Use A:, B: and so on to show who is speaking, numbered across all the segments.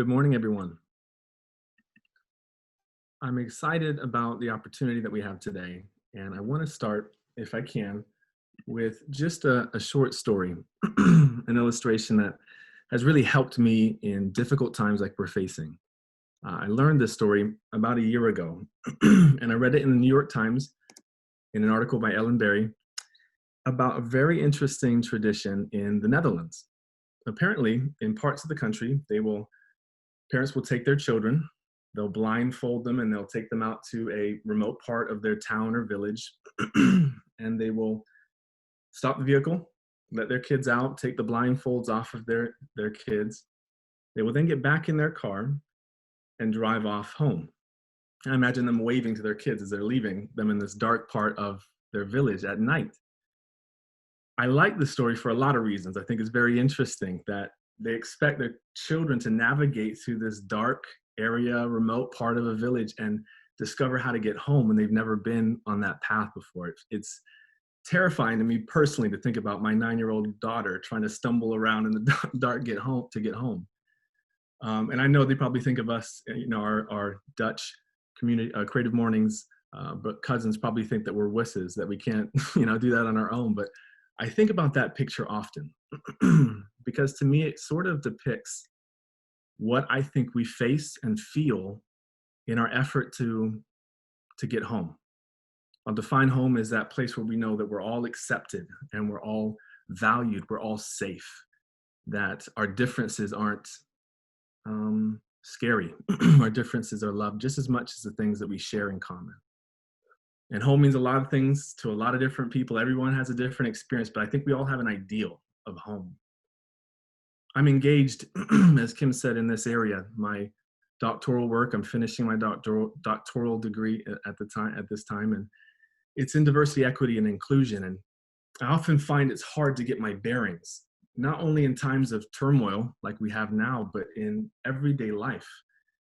A: Good morning, everyone. I'm excited about the opportunity that we have today, and I want to start, if I can, with just a short story, an illustration that has really helped me in difficult times like we're facing. I learned this story about a year ago, and I read it in the New York Times in an article by Ellen Berry about a very interesting tradition in the Netherlands. Apparently, in parts of the country, parents will take their children, they'll blindfold them, and they'll take them out to a remote part of their town or village, and they will stop the vehicle, let their kids out, take the blindfolds off of their kids. They will then get back in their car and drive off home. I imagine them waving to their kids as they're leaving them in this dark part of their village at night. I like the story for a lot of reasons. I think it's very interesting that they expect their children to navigate through this dark area, remote part of a village, and discover how to get home when they've never been on that path before. It's terrifying to me personally to think about my 9-year-old daughter trying to stumble around in the dark get home. And I know they probably think of us, our Dutch community, Creative Mornings, but cousins probably think that we're wusses, that we can't, do that on our own. But I think about that picture often because to me, it sort of depicts what I think we face and feel in our effort to get home. I'll define home as that place where we know that we're all accepted and we're all valued, we're all safe, that our differences aren't scary. Our differences are loved just as much as the things that we share in common. And home means a lot of things to a lot of different people. Everyone has a different experience, but I think we all have an ideal of home. I'm engaged, as Kim said, in this area. My doctoral work, I'm finishing my doctoral degree at this time, and it's in diversity, equity, and inclusion. And I often find it's hard to get my bearings, not only in times of turmoil like we have now, but in everyday life.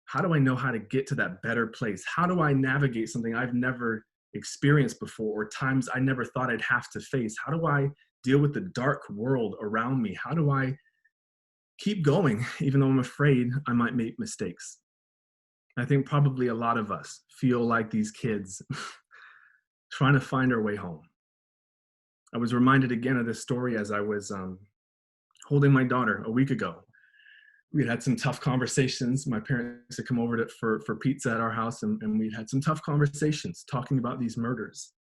A: How do I know how to get to that better place? How do I navigate something I've never experienced before, or times I never thought I'd have to face? How do I deal with the dark world around me? How do I keep going, even though I'm afraid I might make mistakes? I think probably a lot of us feel like these kids trying to find our way home. I was reminded again of this story as I was holding my daughter a week ago. We had some tough conversations. My parents had come over for pizza at our house, and we'd had some tough conversations talking about these murders.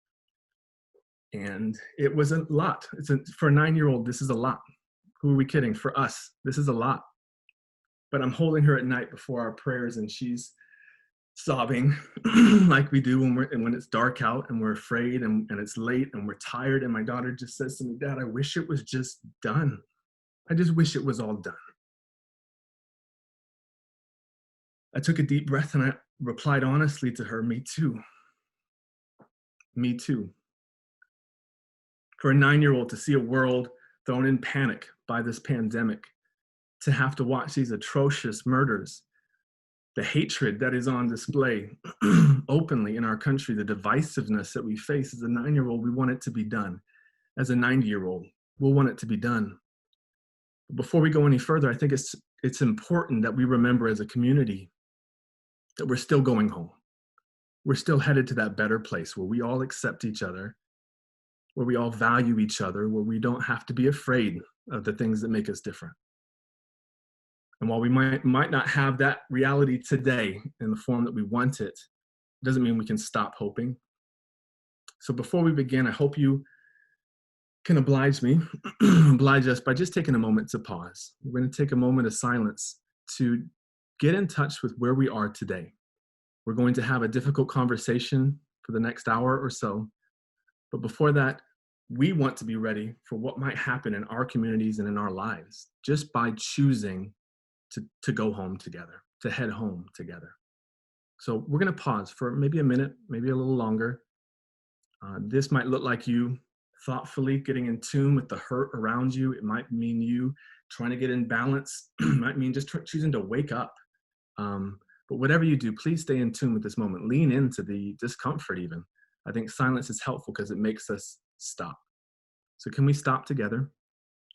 A: And it was a lot. For a 9-year-old, this is a lot. Who are we kidding? For us, this is a lot. But I'm holding her at night before our prayers, and she's sobbing like we do when it's dark out and we're afraid and it's late and we're tired. And my daughter just says to me, "Dad, I wish it was just done. I just wish it was all done." I took a deep breath and I replied honestly to her, "Me too. Me too." For a 9-year-old to see a world thrown in panic by this pandemic, to have to watch these atrocious murders, the hatred that is on display openly in our country, the divisiveness that we face as a 9-year-old, we want it to be done. As a 90-year-old, we'll want it to be done. Before we go any further, I think it's important that we remember as a community that we're still going home. We're still headed to that better place where we all accept each other, where we all value each other, where we don't have to be afraid of the things that make us different. And while we might not have that reality today in the form that we want it, doesn't mean we can stop hoping. So before we begin, I hope you can oblige us by just taking a moment to pause. We're going to take a moment of silence to get in touch with where we are today. We're going to have a difficult conversation for the next hour or so. But before that, we want to be ready for what might happen in our communities and in our lives just by choosing to go home together, to head home together. So we're going to pause for maybe a minute, maybe a little longer. This might look like you thoughtfully getting in tune with the hurt around you. It might mean you trying to get in balance. It might mean just choosing to wake up. But whatever you do, please stay in tune with this moment. Lean into the discomfort even. I think silence is helpful because it makes us stop. So can we stop together?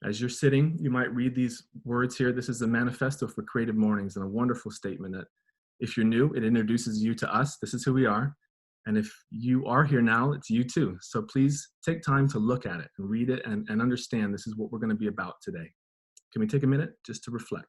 A: As you're sitting, you might read these words here. This is the Manifesto for Creative Mornings, and a wonderful statement that if you're new, it introduces you to us. This is who we are. And if you are here now, it's you too. So please take time to look at it and read it and understand this is what we're going to be about today. Can we take a minute just to reflect?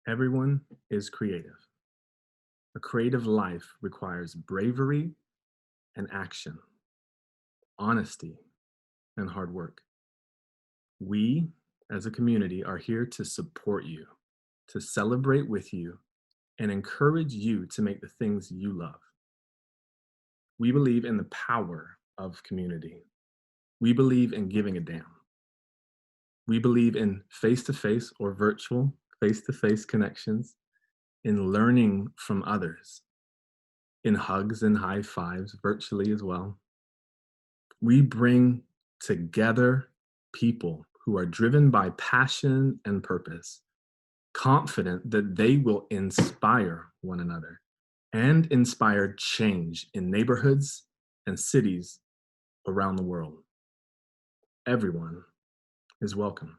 A: Everyone is creative. A creative life requires bravery and action, honesty and hard work. We, as a community, are here to support you, to celebrate with you, and encourage you to make the things you love. We believe in the power of community. We believe in giving a damn. We believe in face to face or virtual face to face connections, in learning from others, in hugs and high fives virtually as well. We bring together people who are driven by passion and purpose, confident that they will inspire one another and inspire change in neighborhoods and cities around the world. Everyone is welcome.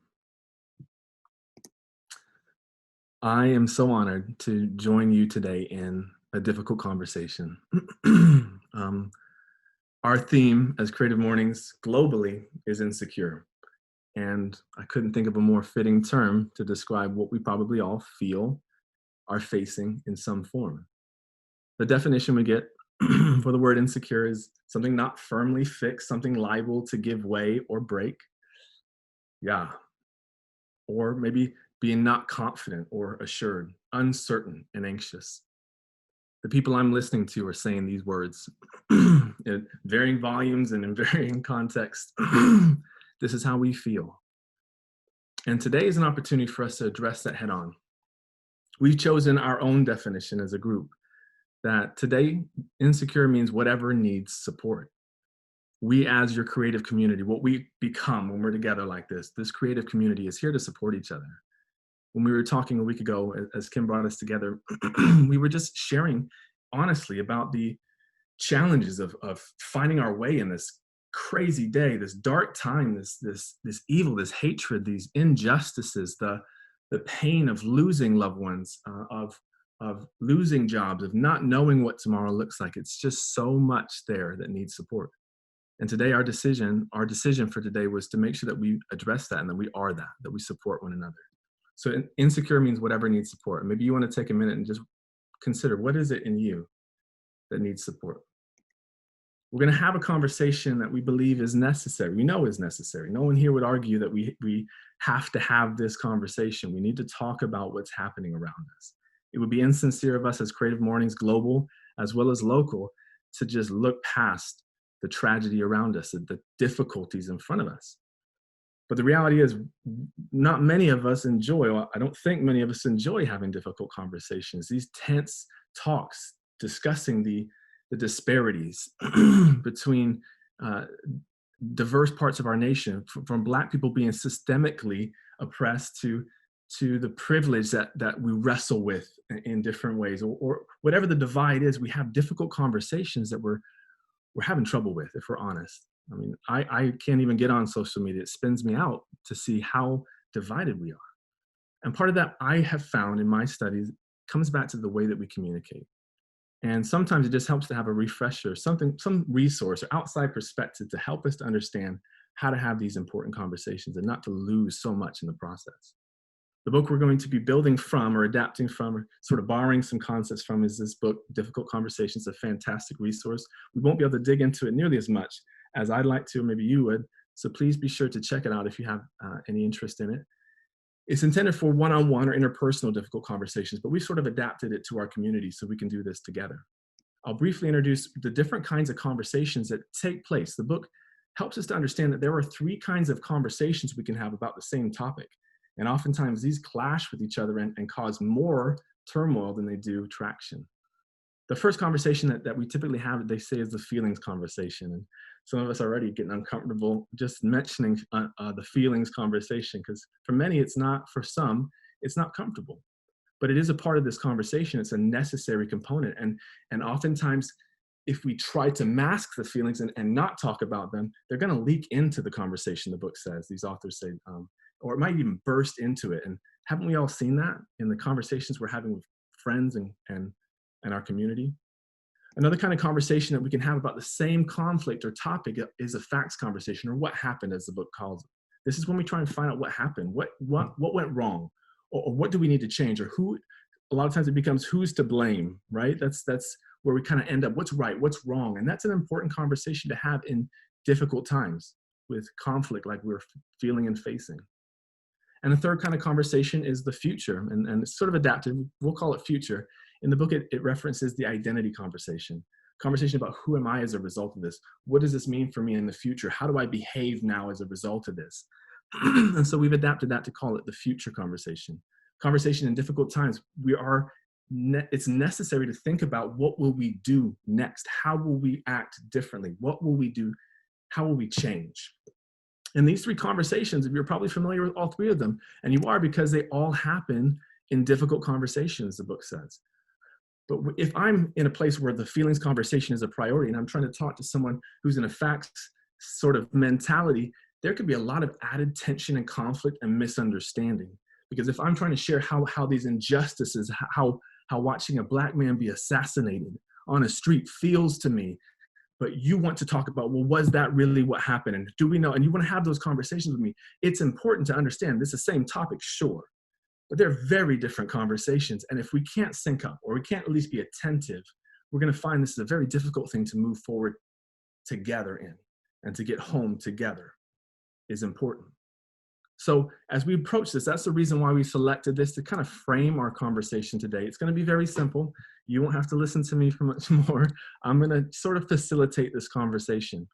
A: I am so honored to join you today in a difficult conversation. Our theme as Creative Mornings globally is insecure. And I couldn't think of a more fitting term to describe what we probably all feel are facing in some form. The definition we get for the word insecure is something not firmly fixed, something liable to give way or break. Yeah. Or maybe being not confident or assured, uncertain and anxious. The people I'm listening to are saying these words in varying volumes and in varying contexts. This is how we feel. And today is an opportunity for us to address that head on. We've chosen our own definition as a group that today insecure means whatever needs support. We as your creative community, what we become when we're together like this creative community is here to support each other. When we were talking a week ago, as Kim brought us together, we were just sharing honestly about the challenges of finding our way in this crazy day, this dark time, this evil, this hatred, these injustices, the pain of losing loved ones, of losing jobs, of not knowing what tomorrow looks like. It's just so much there that needs support. And today, our decision for today was to make sure that we address that and that we are that we support one another. So insecure means whatever needs support. And maybe you want to take a minute and just consider, what is it in you that needs support? We're going to have a conversation that we believe is necessary. We know is necessary. No one here would argue that we have to have this conversation. We need to talk about what's happening around us. It would be insincere of us as Creative Mornings Global, as well as local, to just look past the tragedy around us, the difficulties in front of us. But the reality is, not many of us enjoy, or I don't think many of us enjoy having difficult conversations, these tense talks discussing the disparities between diverse parts of our nation, from Black people being systemically oppressed to the privilege that we wrestle with in different ways, or whatever the divide is. We have difficult conversations that we're having trouble with, if we're honest. I mean, I can't even get on social media. It spins me out to see how divided we are. And part of that, I have found in my studies, comes back to the way that we communicate. And sometimes it just helps to have a refresher, some resource or outside perspective to help us to understand how to have these important conversations and not to lose so much in the process. The book we're going to be building from, or adapting from, or sort of borrowing some concepts from, is this book, Difficult Conversations, a fantastic resource. We won't be able to dig into it nearly as much as I'd like to, or maybe you would. So please be sure to check it out if you have any interest in it. It's intended for one-on-one or interpersonal difficult conversations, but we've sort of adapted it to our community so we can do this together. I'll briefly introduce the different kinds of conversations that take place. The book helps us to understand that there are 3 kinds of conversations we can have about the same topic. And oftentimes these clash with each other and cause more turmoil than they do traction. The first conversation that we typically have, they say, is the feelings conversation. And some of us are already getting uncomfortable just mentioning the feelings conversation, because for many, it's not, for some, it's not comfortable. But it is a part of this conversation. It's a necessary component. And oftentimes, if we try to mask the feelings and not talk about them, they're going to leak into the conversation, the book says, these authors say, or it might even burst into it. And haven't we all seen that in the conversations we're having with friends and our community? Another kind of conversation that we can have about the same conflict or topic is a facts conversation, or what happened, as the book calls it. This is when we try and find out what happened, what went wrong, or what do we need to change, or who. A lot of times it becomes who's to blame, right? That's where we kind of end up. What's right? What's wrong? And that's an important conversation to have in difficult times with conflict like we're feeling and facing. And the third kind of conversation is the future, and it's sort of adaptive. We'll call it future. In the book, it references the identity conversation about who am I as a result of this? What does this mean for me in the future? How do I behave now as a result of this? And so we've adapted that to call it the future conversation. Conversation in difficult times. It's necessary to think about, what will we do next? How will we act differently? What will we do? How will we change? And these three conversations, you're probably familiar with all three of them, and you are, because they all happen in difficult conversations, the book says. But if I'm in a place where the feelings conversation is a priority and I'm trying to talk to someone who's in a facts sort of mentality, there could be a lot of added tension and conflict and misunderstanding. Because if I'm trying to share how these injustices, how watching a Black man be assassinated on a street feels to me, but you want to talk about, well, was that really what happened? And do we know? And you want to have those conversations with me. It's important to understand this is the same topic, sure, but they're very different conversations. And if we can't sync up, or we can't at least be attentive, we're going to find this is a very difficult thing to move forward together in, and to get home together is important. So as we approach this, that's the reason why we selected this, to kind of frame our conversation today. It's going to be very simple. You won't have to listen to me for much more. I'm going to sort of facilitate this conversation.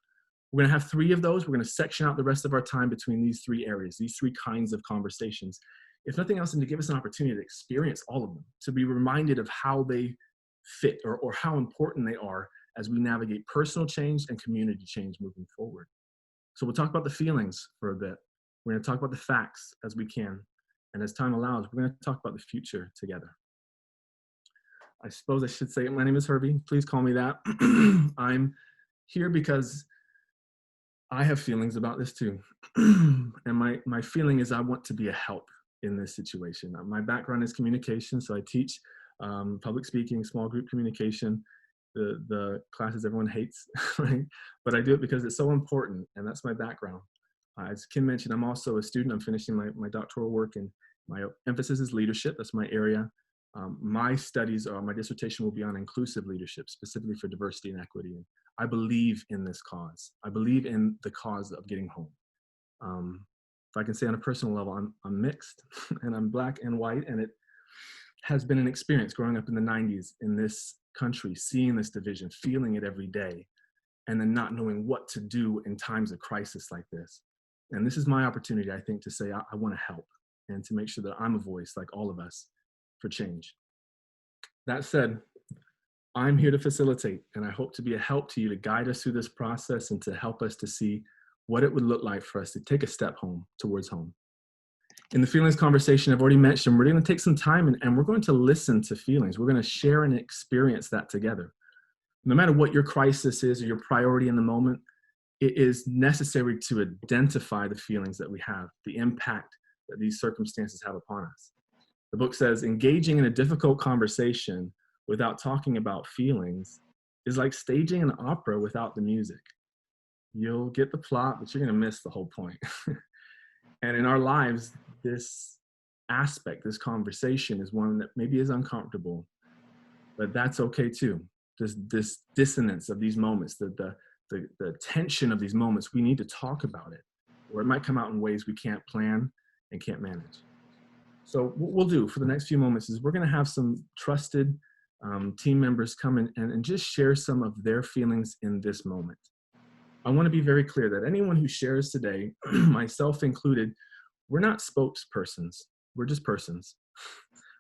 A: We're going to have three of those. We're going to section out the rest of our time between these three areas, these three kinds of conversations. If nothing else, and to give us an opportunity to experience all of them, to be reminded of how they fit, or how important they are as we navigate personal change and community change moving forward. So we'll talk about the feelings for a bit. We're going to talk about the facts as we can. And as time allows, we're going to talk about the future together. I suppose I should say, my name is Herbie. Please call me that. I'm here because I have feelings about this too. And my feeling is I want to be a help in this situation. My background is communication, so I teach public speaking, small group communication, the classes everyone hates, right? But I do it because it's so important, and that's my background. As Kim mentioned, I'm also a student. I'm finishing my doctoral work, and my emphasis is leadership. That's my area. My studies, or my dissertation, will be on inclusive leadership, specifically for diversity and equity. And I believe in this cause. I believe in the cause of getting home. If I can say on a personal level, I'm mixed, and I'm Black and white, and it has been an experience growing up in the 90s in this country, seeing this division, feeling it every day, and then not knowing what to do in times of crisis like this. And this is my opportunity, I think, to say I want to help, and to make sure that I'm a voice, like all of us, for change. That said, I'm here to facilitate, and I hope to be a help to you, to guide us through this process, and to help us to see what it would look like for us to take a step towards home. In the feelings conversation, I've already mentioned, we're going to take some time and we're going to listen to feelings. We're going to share and experience that together. No matter what your crisis is or your priority in the moment, it is necessary to identify the feelings that we have, the impact that these circumstances have upon us. The book says, engaging in a difficult conversation without talking about feelings is like staging an opera without the music. You'll get the plot, but you're going to miss the whole point. And in our lives, this aspect, this conversation, is one that maybe is uncomfortable, but that's okay too. This dissonance of these moments, the tension of these moments, we need to talk about it, or it might come out in ways we can't plan and can't manage. So what we'll do for the next few moments is we're going to have some trusted team members come in and just share some of their feelings in this moment. I want to be very clear that anyone who shares today, myself included, we're not spokespersons. We're just persons.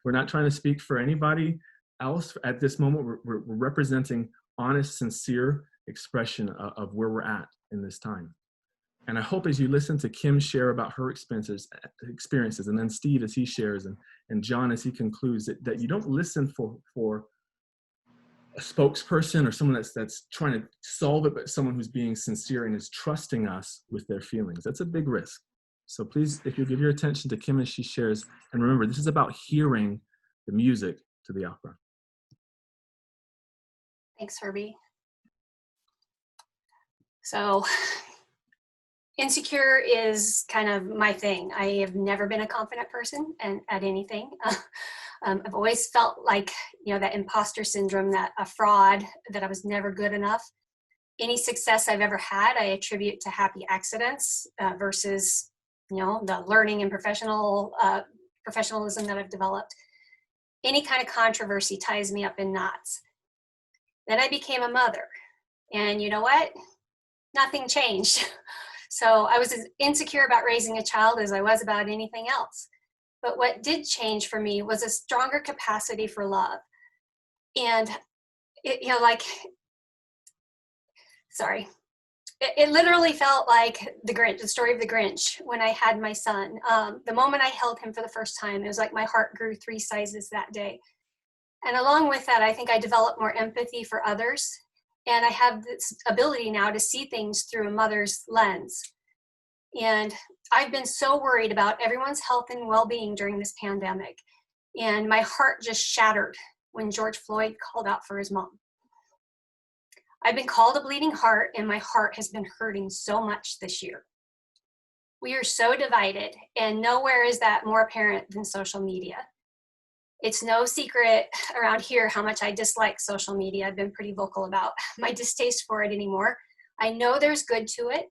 A: We're not trying to speak for anybody. else at this moment. We're representing honest, sincere expression of where we're at in this time. And I hope as you listen to Kim share about her experiences, and then Steve as he shares, and John as he concludes, that you don't listen for a spokesperson or someone that's trying to solve it, but someone who's being sincere and is trusting us with their feelings. That's a big risk. So please, if you give your attention to Kim as she shares, and remember, this is about hearing the music to the opera.
B: Thanks, Herbie. So insecure is kind of my thing. I have never been a confident person and at anything. I've always felt like, that imposter syndrome, that a fraud, that I was never good enough. Any success I've ever had, I attribute to happy accidents versus, the learning and professionalism that I've developed. Any kind of controversy ties me up in knots. Then I became a mother, and you know what? Nothing changed. So I was as insecure about raising a child as I was about anything else. But what did change for me was a stronger capacity for love. And it literally felt like the story of the Grinch when I had my son. The moment I held him for the first time, it was like my heart grew 3 sizes that day. And along with that, I think I developed more empathy for others. And I have this ability now to see things through a mother's lens. And I've been so worried about everyone's health and well-being during this pandemic. And my heart just shattered when George Floyd called out for his mom. I've been called a bleeding heart, and my heart has been hurting so much this year. We are so divided, and nowhere is that more apparent than social media. It's no secret around here how much I dislike social media. I've been pretty vocal about my distaste for it anymore. I know there's good to it,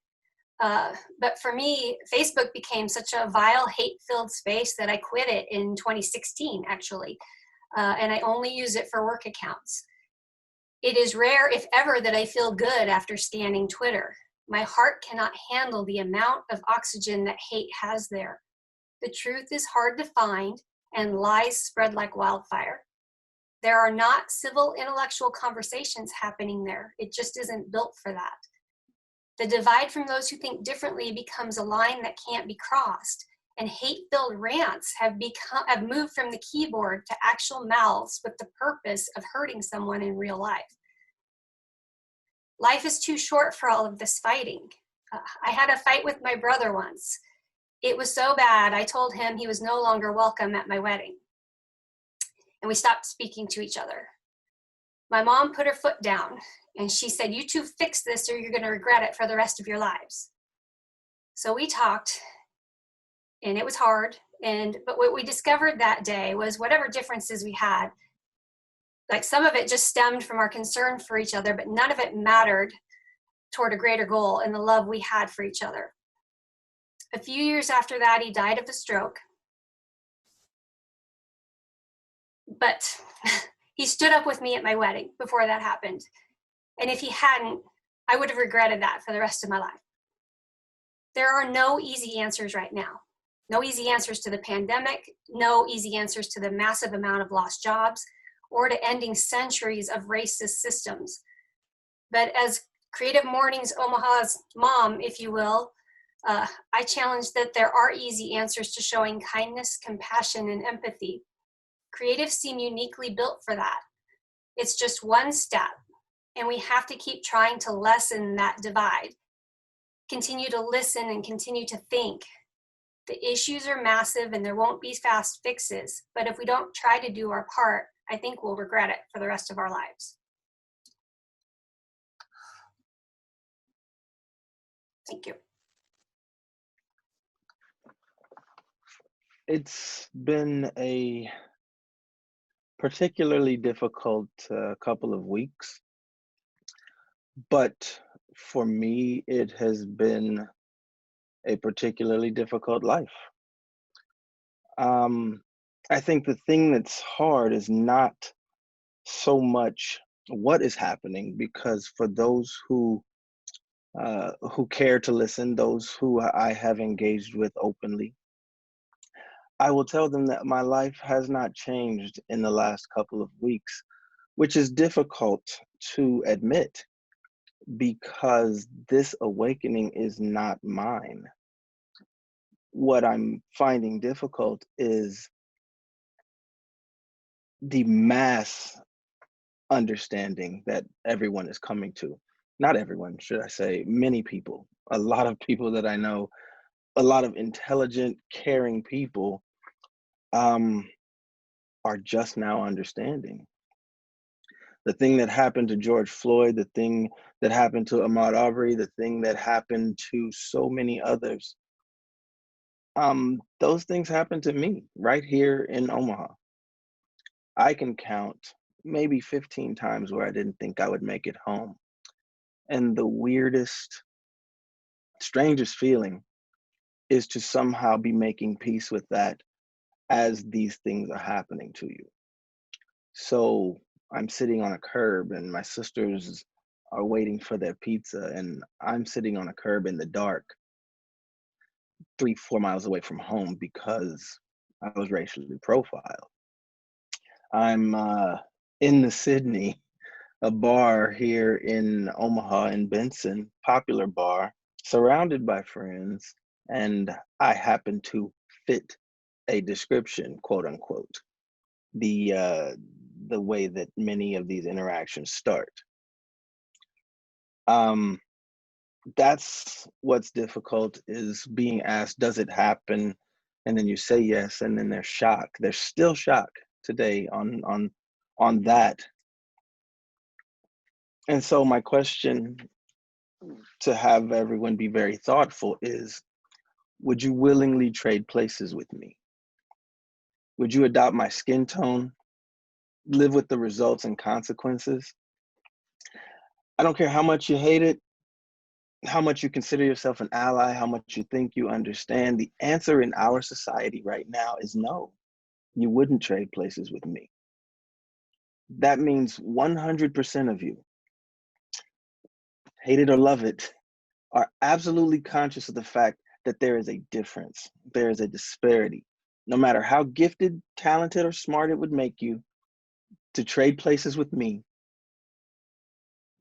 B: but for me, Facebook became such a vile, hate-filled space that I quit it in 2016, actually, and I only use it for work accounts. It is rare, if ever, that I feel good after scanning Twitter. My heart cannot handle the amount of oxygen that hate has there. The truth is hard to find, and lies spread like wildfire. There are not civil intellectual conversations happening there. It just isn't built for that. The divide from those who think differently becomes a line that can't be crossed, and hate-filled rants have moved from the keyboard to actual mouths with the purpose of hurting someone in real life. Life is too short for all of this fighting. I had a fight with my brother once. It was so bad, I told him he was no longer welcome at my wedding. And we stopped speaking to each other. My mom put her foot down, and she said, "You two fix this or you're going to regret it for the rest of your lives." So we talked, and it was hard. But what we discovered that day was whatever differences we had, like some of it just stemmed from our concern for each other, but none of it mattered toward a greater goal and the love we had for each other. A few years after that, he died of a stroke. But he stood up with me at my wedding before that happened. And if he hadn't, I would have regretted that for the rest of my life. There are no easy answers right now. No easy answers to the pandemic, no easy answers to the massive amount of lost jobs, or to ending centuries of racist systems. But as Creative Mornings Omaha's mom, if you will, I challenge that there are easy answers to showing kindness, compassion, and empathy. Creatives seem uniquely built for that. It's just one step, and we have to keep trying to lessen that divide. Continue to listen and continue to think. The issues are massive and there won't be fast fixes, but if we don't try to do our part, I think we'll regret it for the rest of our lives. Thank you.
C: It's been a particularly difficult couple of weeks, but for me, it has been a particularly difficult life. I think the thing that's hard is not so much what is happening, because for those who care to listen, those who I have engaged with openly, I will tell them that my life has not changed in the last couple of weeks, which is difficult to admit because this awakening is not mine. What I'm finding difficult is the mass understanding that everyone is coming to. Not everyone, should I say, many people, a lot of people that I know, a lot of intelligent, caring people um, are just now understanding. The thing that happened to George Floyd, the thing that happened to Ahmaud Arbery, the thing that happened to so many others, those things happened to me right here in Omaha. I can count maybe 15 times where I didn't think I would make it home. And the weirdest, strangest feeling is to somehow be making peace with that as these things are happening to you. So I'm sitting on a curb and my sisters are waiting for their pizza, and I'm sitting on a curb in the dark 3, 4 miles away from home because I was racially profiled. I'm in the Sydney, a bar here in Omaha in Benson, popular bar, surrounded by friends, and I happen to fit a description, quote unquote, the way that many of these interactions start. That's what's difficult, is being asked, does it happen? And then you say yes, and then there's shock. There's still shock today on that. And so my question to have everyone be very thoughtful is, would you willingly trade places with me? Would you adopt my skin tone, live with the results and consequences? I don't care how much you hate it, how much you consider yourself an ally, how much you think you understand. The answer in our society right now is no. You wouldn't trade places with me. That means 100% of you, hate it or love it, are absolutely conscious of the fact that there is a difference. There is a disparity. No matter how gifted, talented, or smart it would make you to trade places with me,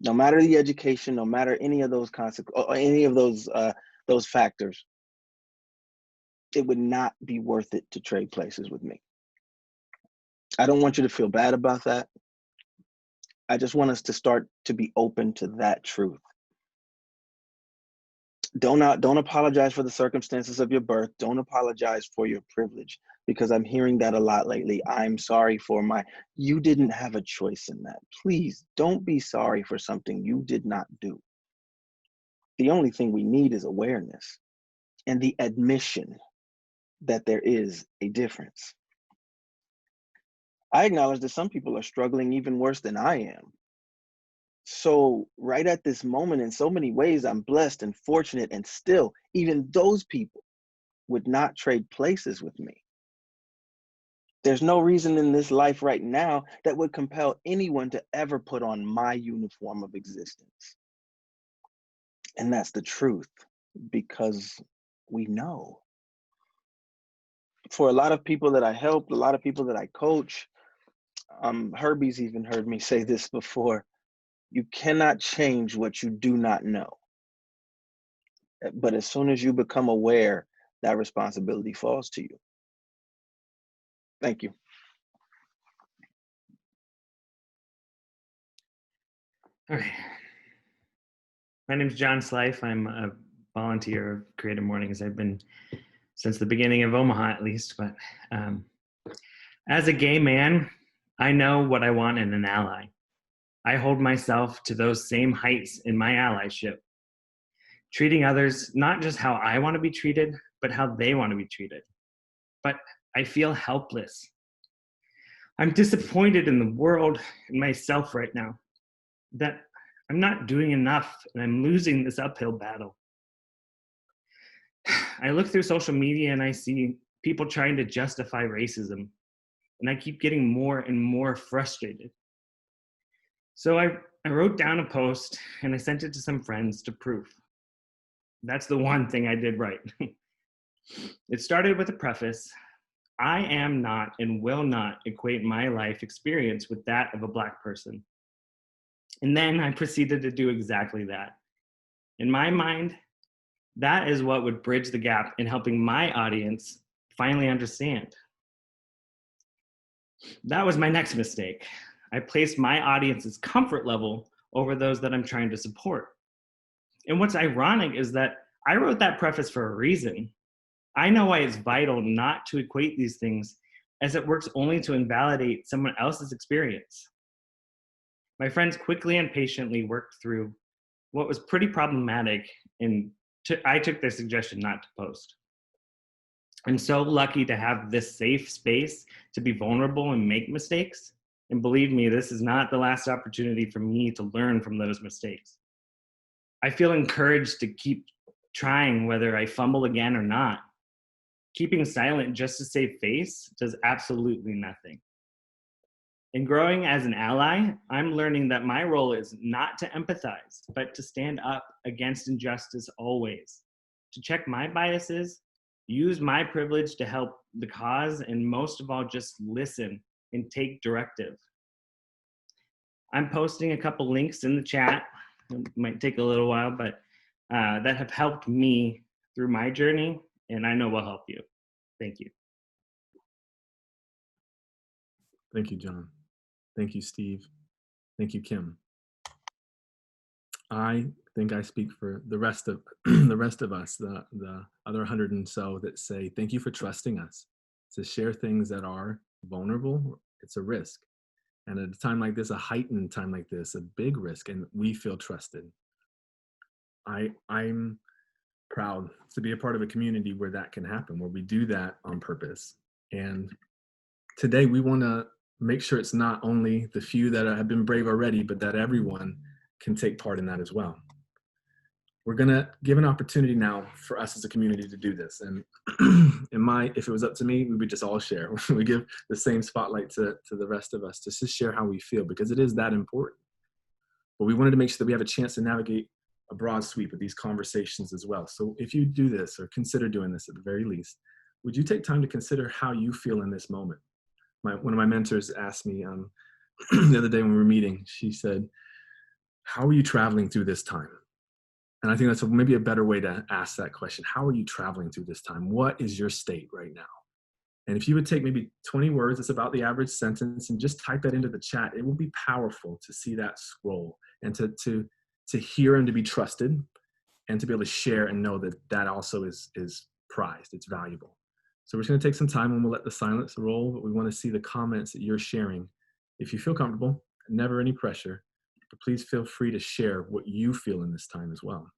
C: no matter the education, no matter any of those or any of those factors, it would not be worth it to trade places with me. I don't want you to feel bad about that. I just want us to start to be open to that truth. Don't apologize for the circumstances of your birth. Don't apologize for your privilege, because I'm hearing that a lot lately. I'm sorry for you didn't have a choice in that. Please don't be sorry for something you did not do. The only thing we need is awareness and the admission that there is a difference. I acknowledge that some people are struggling even worse than I am. So right at this moment, in so many ways, I'm blessed and fortunate, and still, even those people would not trade places with me. There's no reason in this life right now that would compel anyone to ever put on my uniform of existence. And that's the truth, because we know. For a lot of people that I help, a lot of people that I coach, Herbie's even heard me say this before: you cannot change what you do not know. But as soon as you become aware, that responsibility falls to you. Thank you.
D: All right. My name is John Slife. I'm a volunteer of Creative Mornings. I've been since the beginning of Omaha, at least. But as a gay man, I know what I want in an ally. I hold myself to those same heights in my allyship, treating others not just how I want to be treated, but how they want to be treated. But I feel helpless. I'm disappointed in the world and myself right now, that I'm not doing enough and I'm losing this uphill battle. I look through social media and I see people trying to justify racism, and I keep getting more and more frustrated. So I wrote down a post and I sent it to some friends to proof. That's the one thing I did right. It started with a preface. I am not and will not equate my life experience with that of a Black person. And then I proceeded to do exactly that. In my mind, that is what would bridge the gap in helping my audience finally understand. That was my next mistake. I placed my audience's comfort level over those that I'm trying to support. And what's ironic is that I wrote that preface for a reason. I know why it's vital not to equate these things, as it works only to invalidate someone else's experience. My friends quickly and patiently worked through what was pretty problematic, and I took their suggestion not to post. I'm so lucky to have this safe space to be vulnerable and make mistakes. And believe me, this is not the last opportunity for me to learn from those mistakes. I feel encouraged to keep trying whether I fumble again or not. Keeping silent just to save face does absolutely nothing. In growing as an ally, I'm learning that my role is not to empathize, but to stand up against injustice always, to check my biases, use my privilege to help the cause, and most of all, just listen and take directive. I'm posting a couple links in the chat. It might take a little while, but that have helped me through my journey, and I know will help you. Thank you.
A: Thank you, John. Thank you, Steve. Thank you, Kim. I think I speak for the rest of us, the other 100 and so, that say thank you for trusting us to share things that are vulnerable. It's a risk, and at a time like this, a heightened time like this, a big risk, and we feel trusted. I'm proud to be a part of a community where that can happen, where we do that on purpose. And today we want to make sure it's not only the few that have been brave already, but that everyone can take part in that as well. We're going to give an opportunity now for us as a community to do this. And if it was up to me, we would just all share. We give the same spotlight to the rest of us, just to share how we feel, because it is that important. But we wanted to make sure that we have a chance to navigate a broad sweep of these conversations as well. So if you do this, or consider doing this at the very least, would you take time to consider how you feel in this moment? One of my mentors asked me the other day when we were meeting, she said, how are you traveling through this time? And I think that's maybe a better way to ask that question. How are you traveling through this time? What is your state right now? And if you would take maybe 20 words, it's about the average sentence, and just type that into the chat, it will be powerful to see that scroll, and to hear and to be trusted, and to be able to share and know that that also is prized, it's valuable. So we're just going to take some time, and we'll let the silence roll, but we want to see the comments that you're sharing. If you feel comfortable, never any pressure, but please feel free to share what you feel in this time as well.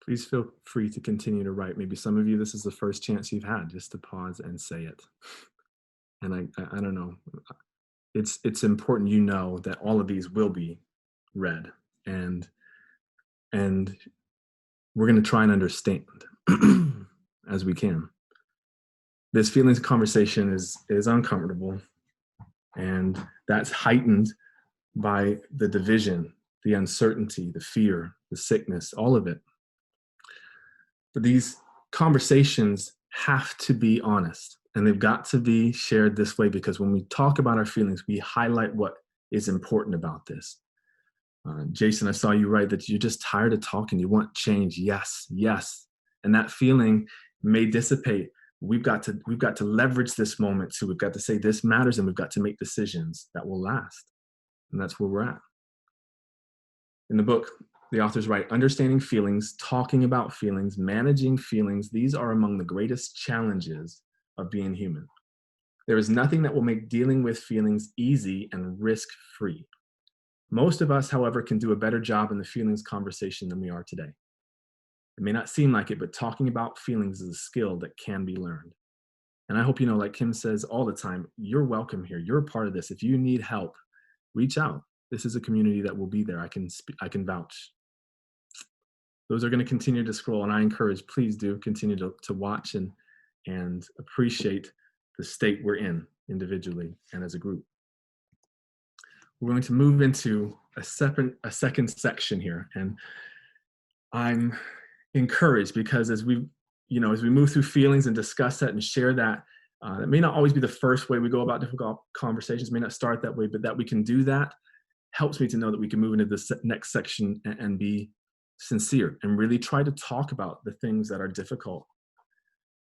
A: Please feel free to continue to write. Maybe some of you, this is the first chance you've had just to pause and say it. And I don't know. It's important you know that all of these will be read, and we're going to try and understand as we can. This feelings conversation is uncomfortable, and that's heightened by the division, the uncertainty, the fear, the sickness, all of it. But these conversations have to be honest, and they've got to be shared this way, because when we talk about our feelings, we highlight what is important about this. Jason, I saw you write that you're just tired of talking. You want change. Yes, yes. And that feeling may dissipate. We've got to leverage this moment too. We've got to say this matters, and we've got to make decisions that will last. And that's where we're at. In the book, the authors write, understanding feelings, talking about feelings, managing feelings, these are among the greatest challenges of being human. There is nothing that will make dealing with feelings easy and risk-free. Most of us, however, can do a better job in the feelings conversation than we are today. It may not seem like it, but talking about feelings is a skill that can be learned. And I hope you know, like Kim says all the time, you're welcome here. You're a part of this. If you need help, reach out. This is a community that will be there. I can vouch. Those are going to continue to scroll, and I encourage, please do continue to watch and appreciate the state we're in individually and as a group. We're going to move into a second section here, and I'm encouraged because as we move through feelings and discuss that and share that, that may not always be the first way we go about difficult conversations, may not start that way, but that we can do that helps me to know that we can move into this next section and be sincere and really try to talk about the things that are difficult.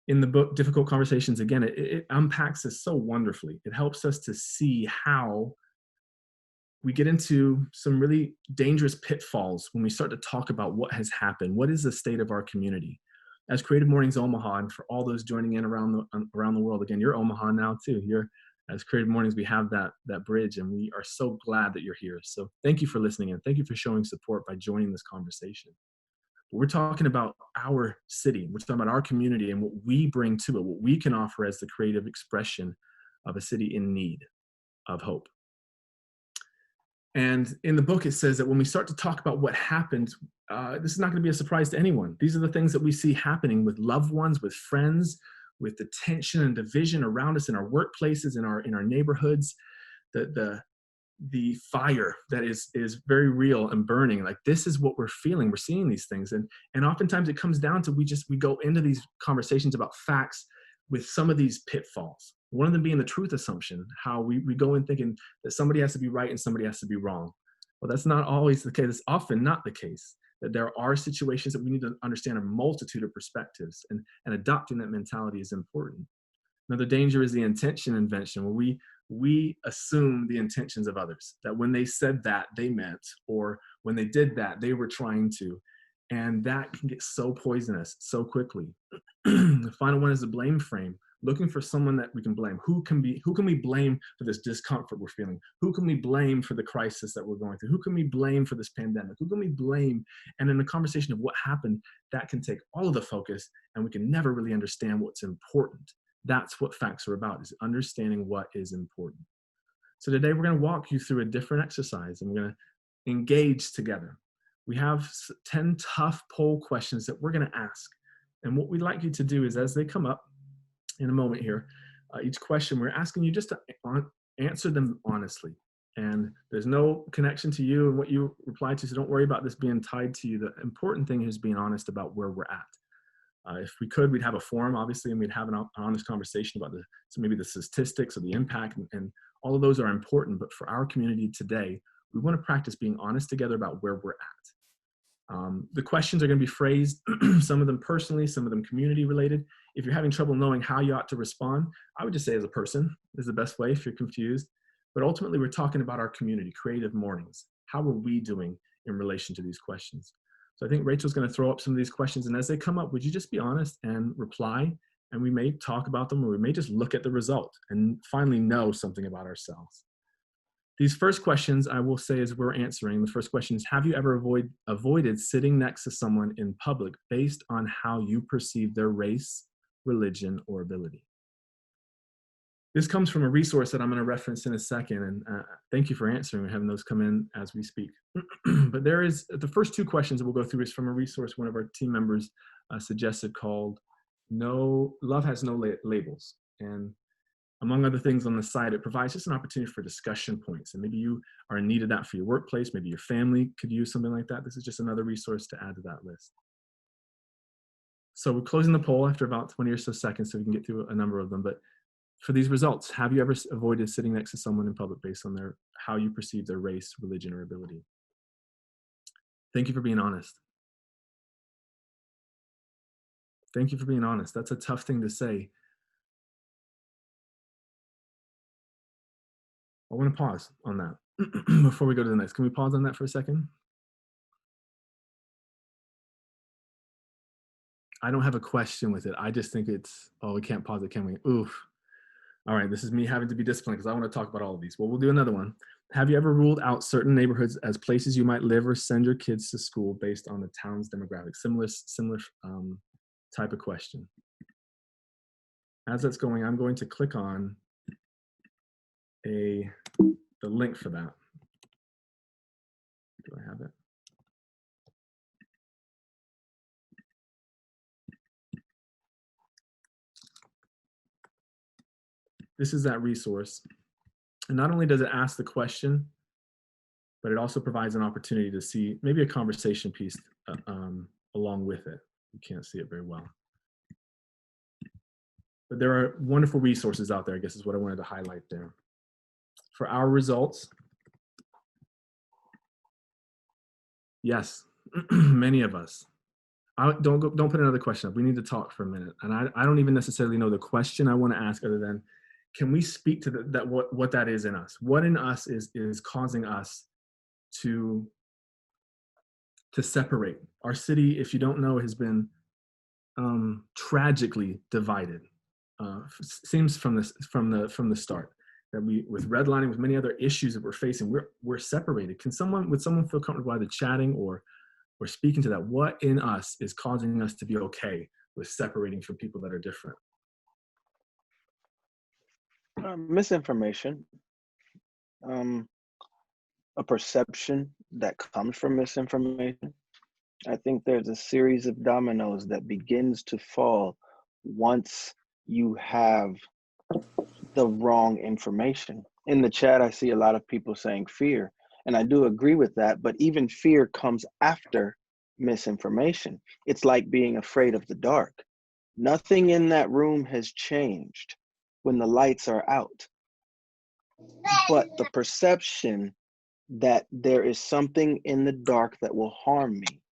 A: In the book, Difficult Conversations, again, it unpacks this so wonderfully. It helps us to see how we get into some really dangerous pitfalls when we start to talk about what has happened. What is the state of our community? As Creative Mornings Omaha, and for all those joining in around the world, again, you're Omaha now too. As Creative Mornings, we have that bridge, and we are so glad that you're here. So thank you for listening, and thank you for showing support by joining this conversation. We're talking about our city. We're talking about our community and what we bring to it, what we can offer as the creative expression of a city in need of hope. And in the book, it says that when we start to talk about what happened, this is not going to be a surprise to anyone. These are the things that we see happening with loved ones, with friends, with the tension and division around us in our workplaces, in our neighborhoods, the fire that is very real and burning. Like, this is what we're feeling. We're seeing these things. And oftentimes it comes down to, we go into these conversations about facts with some of these pitfalls. One of them being the truth assumption, how we go in thinking that somebody has to be right and somebody has to be wrong. Well, that's not always the case. It's often not the case. That there are situations that we need to understand a multitude of perspectives, and adopting that mentality is important. Another danger is the intention invention, where we assume the intentions of others, that when they said that, they meant, or when they did that, they were trying to. And that can get so poisonous so quickly. The final one is the blame frame. Looking for someone that we can blame. Who can we blame for this discomfort we're feeling? Who can we blame for the crisis that we're going through? Who can we blame for this pandemic? Who can we blame? And in the conversation of what happened, that can take all of the focus, and we can never really understand what's important. That's what facts are about, is understanding what is important. So today we're going to walk you through a different exercise, and we're going to engage together. We have 10 tough poll questions that we're going to ask. And what we'd like you to do is, as they come up in a moment here, each question we're asking you just to answer them honestly. And there's no connection to you and what you reply to, so don't worry about this being tied to you. The important thing is being honest about where we're at. If we could, we'd have a forum, obviously, and we'd have an honest conversation about maybe the statistics or the impact, and all of those are important. But for our community today, we want to practice being honest together about where we're at. The questions are going to be phrased, some of them personally, some of them community related. If you're having trouble knowing how you ought to respond, I would just say as a person is the best way if you're confused. But ultimately, we're talking about our community, Creative Mornings. How are we doing in relation to these questions? So I think Rachel's going to throw up some of these questions, and as they come up, would you just be honest and reply? And we may talk about them, or we may just look at the result and finally know something about ourselves. These first questions, I will say, as we're answering, the first question is, have you ever avoided sitting next to someone in public based on how you perceive their race, religion, or ability? This comes from a resource that I'm going to reference in a second, and thank you for answering and having those come in as we speak. But there is, the first two questions that we'll go through is from a resource one of our team members suggested called Love Has No Labels. And among other things on the site, it provides just an opportunity for discussion points. And maybe you are in need of that for your workplace. Maybe your family could use something like that. This is just another resource to add to that list. So we're closing the poll after about 20 or so seconds so we can get through a number of them. But for these results, have you ever avoided sitting next to someone in public based on how you perceive their race, religion, or ability? Thank you for being honest. Thank you for being honest. That's a tough thing to say. I want to pause on that before we go to the next. Can we pause on that for a second? I don't have a question with it. I just think it's, oh, we can't pause it, can we? Oof. All right, this is me having to be disciplined because I want to talk about all of these. Well, we'll do another one. Have you ever ruled out certain neighborhoods as places you might live or send your kids to school based on the town's demographics? Similar type of question. As that's going, I'm going to click on the link for that. Do I have it? This is that resource. And not only does it ask the question, but it also provides an opportunity to see maybe a conversation piece along with it. You can't see it very well. But there are wonderful resources out there, I guess is what I wanted to highlight there. For our results, yes, many of us. Don't put another question up. We need to talk for a minute. And I don't even necessarily know the question I want to ask other than, can we speak to what that is in us? What in us is causing us to separate? Our city, if you don't know, has been tragically divided. Seems from the start that with redlining, with many other issues that we're facing, we're separated. Would someone feel comfortable either chatting or speaking to that? What in us is causing us to be okay with separating from people that are different?
C: Misinformation, a perception that comes from misinformation. I think there's a series of dominoes that begins to fall once you have the wrong information. In the chat, I see a lot of people saying fear, and I do agree with that, but even fear comes after misinformation. It's like being afraid of the dark. Nothing in that room has changed when the lights are out, but the perception that there is something in the dark that will harm me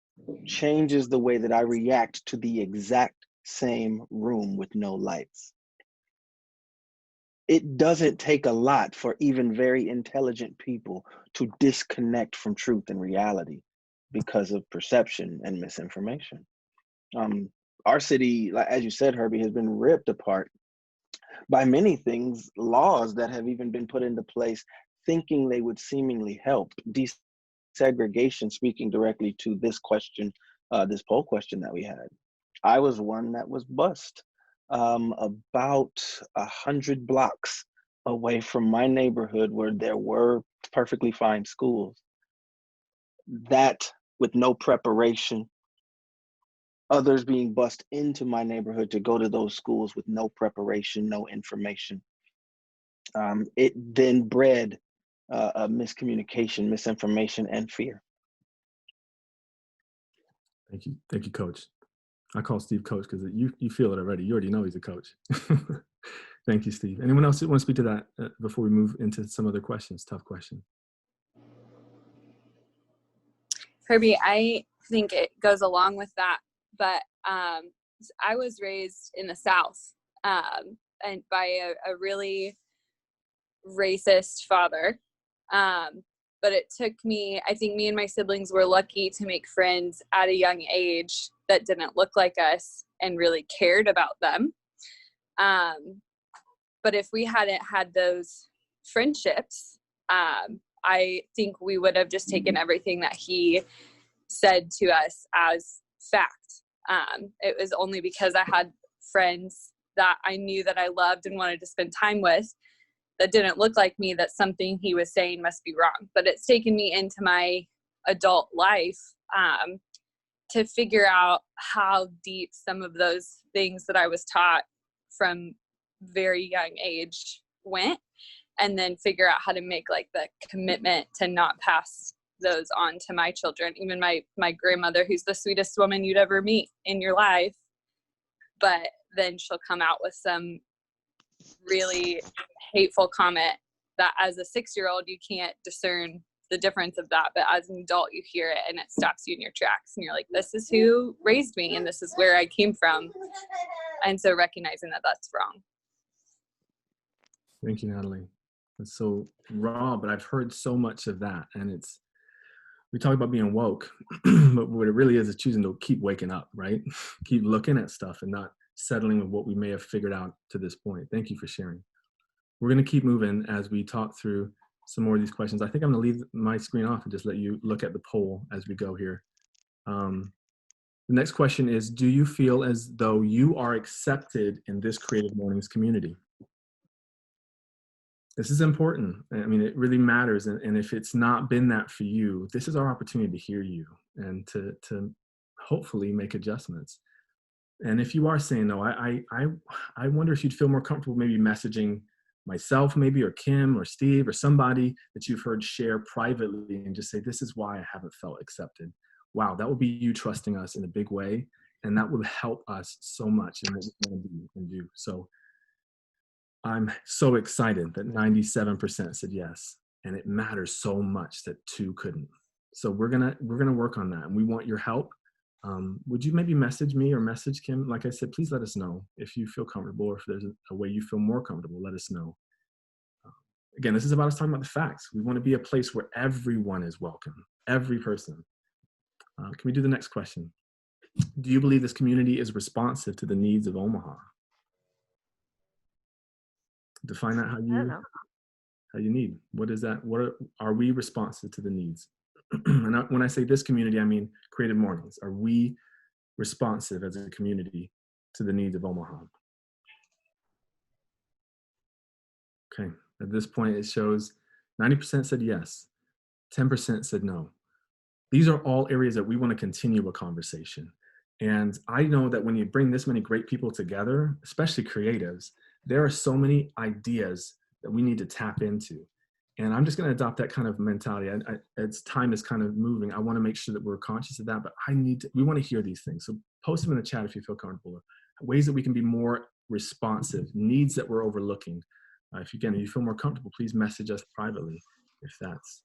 C: changes the way that I react to the exact same room with no lights. It doesn't take a lot for even very intelligent people to disconnect from truth and reality because of perception and misinformation. Our city, as you said, Herbie, has been ripped apart by many things, laws that have even been put into place thinking they would seemingly help. Desegregation, speaking directly to this question, this poll question that we had. I was one that was bused about 100 blocks away from my neighborhood where there were perfectly fine schools. That with no preparation, others being bused into my neighborhood to go to those schools with no preparation, no information. It then bred a miscommunication, misinformation, and fear.
A: Thank you, Coach. I call Steve Coach because you feel it already. You already know he's a coach. Thank you, Steve. Anyone else want to speak to that before we move into some other questions? Tough question.
E: Herbie, I think it goes along with that, but I was raised in the South and by a really racist father. But it took me, I think me and my siblings were lucky to make friends at a young age that didn't look like us and really cared about them. But if we hadn't had those friendships, I think we would have just taken everything that he said to us as fact. It was only because I had friends that I knew that I loved and wanted to spend time with that didn't look like me that something he was saying must be wrong. But it's taken me into my adult life to figure out how deep some of those things that I was taught from very young age went, and then figure out how to make like the commitment to not pass those on to my children. Even my grandmother, who's the sweetest woman you'd ever meet in your life, but then she'll come out with some really hateful comment that as a 6-year-old you can't discern the difference of that, but as an adult you hear it and it stops you in your tracks and you're like, this is who raised me and this is where I came from. And so recognizing that that's wrong.
A: Thank you, Natalie. It's so raw, but I've heard so much of that. And we talk about being woke, but what it really is choosing to keep waking up, right? Keep looking at stuff and not settling with what we may have figured out to this point. Thank you for sharing. We're going to keep moving as we talk through some more of these questions. I think I'm going to leave my screen off and just let you look at the poll as we go here. The next question is, do you feel as though you are accepted in this Creative Mornings community? This is important. I mean, it really matters. And if it's not been that for you, this is our opportunity to hear you and to hopefully make adjustments. And if you are saying no, I wonder if you'd feel more comfortable maybe messaging myself maybe, or Kim or Steve or somebody that you've heard share privately and just say, this is why I haven't felt accepted. Wow, that would be you trusting us in a big way. And that would help us so much in what we want to be and do. So I'm so excited that 97% said yes. And it matters so much that 2 couldn't. So we're gonna work on that. And we want your help. Would you maybe message me or message Kim? Like I said, please let us know if you feel comfortable, or if there's a way you feel more comfortable, let us know. Again, this is about us talking about the facts. We want to be a place where everyone is welcome, every person. Can we do the next question? Do you believe this community is responsive to the needs of Omaha? Define that how you need. What is that? Are we responsive to the needs? And when I say this community, I mean Creative Mornings. Are we responsive as a community to the needs of Omaha? Okay, at this point it shows 90% said yes, 10% said no. These are all areas that we want to continue a conversation. And I know that when you bring this many great people together, especially creatives, there are so many ideas that we need to tap into. And I'm just going to adopt that kind of mentality. As time is kind of moving, I want to make sure that we're conscious of that, but we want to hear these things. So post them in the chat if you feel comfortable. Ways that we can be more responsive, needs that we're overlooking. If you feel more comfortable, please message us privately if that's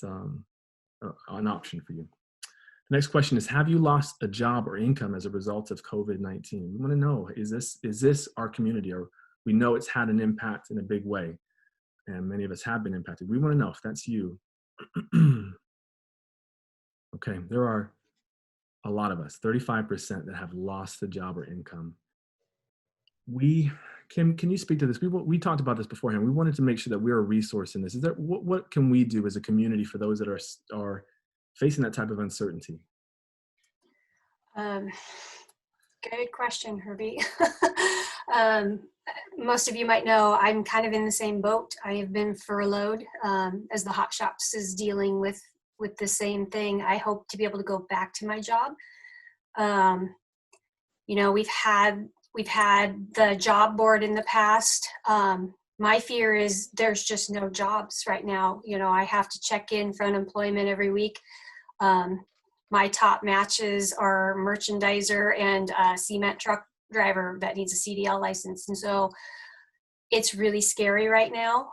A: an option for you. The next question is, have you lost a job or income as a result of COVID-19? We want to know, is this our community? Or we know it's had an impact in a big way, and many of us have been impacted. We want to know if that's you. Okay, there are a lot of us, 35% that have lost a job or income. Kim, can you speak to this? We talked about this beforehand. We wanted to make sure that we're a resource in this. Is there what can we do as a community for those that are facing that type of uncertainty?
B: Good question, Herbie. Most of you might know I'm kind of in the same boat. I have been furloughed as the Hot Shops is dealing with the same thing. I hope to be able to go back to my job. We've had the job board in the past. My fear is there's just no jobs right now. I have to check in for unemployment every week. My top matches are merchandiser and a cement truck driver that needs a CDL license. And so it's really scary right now.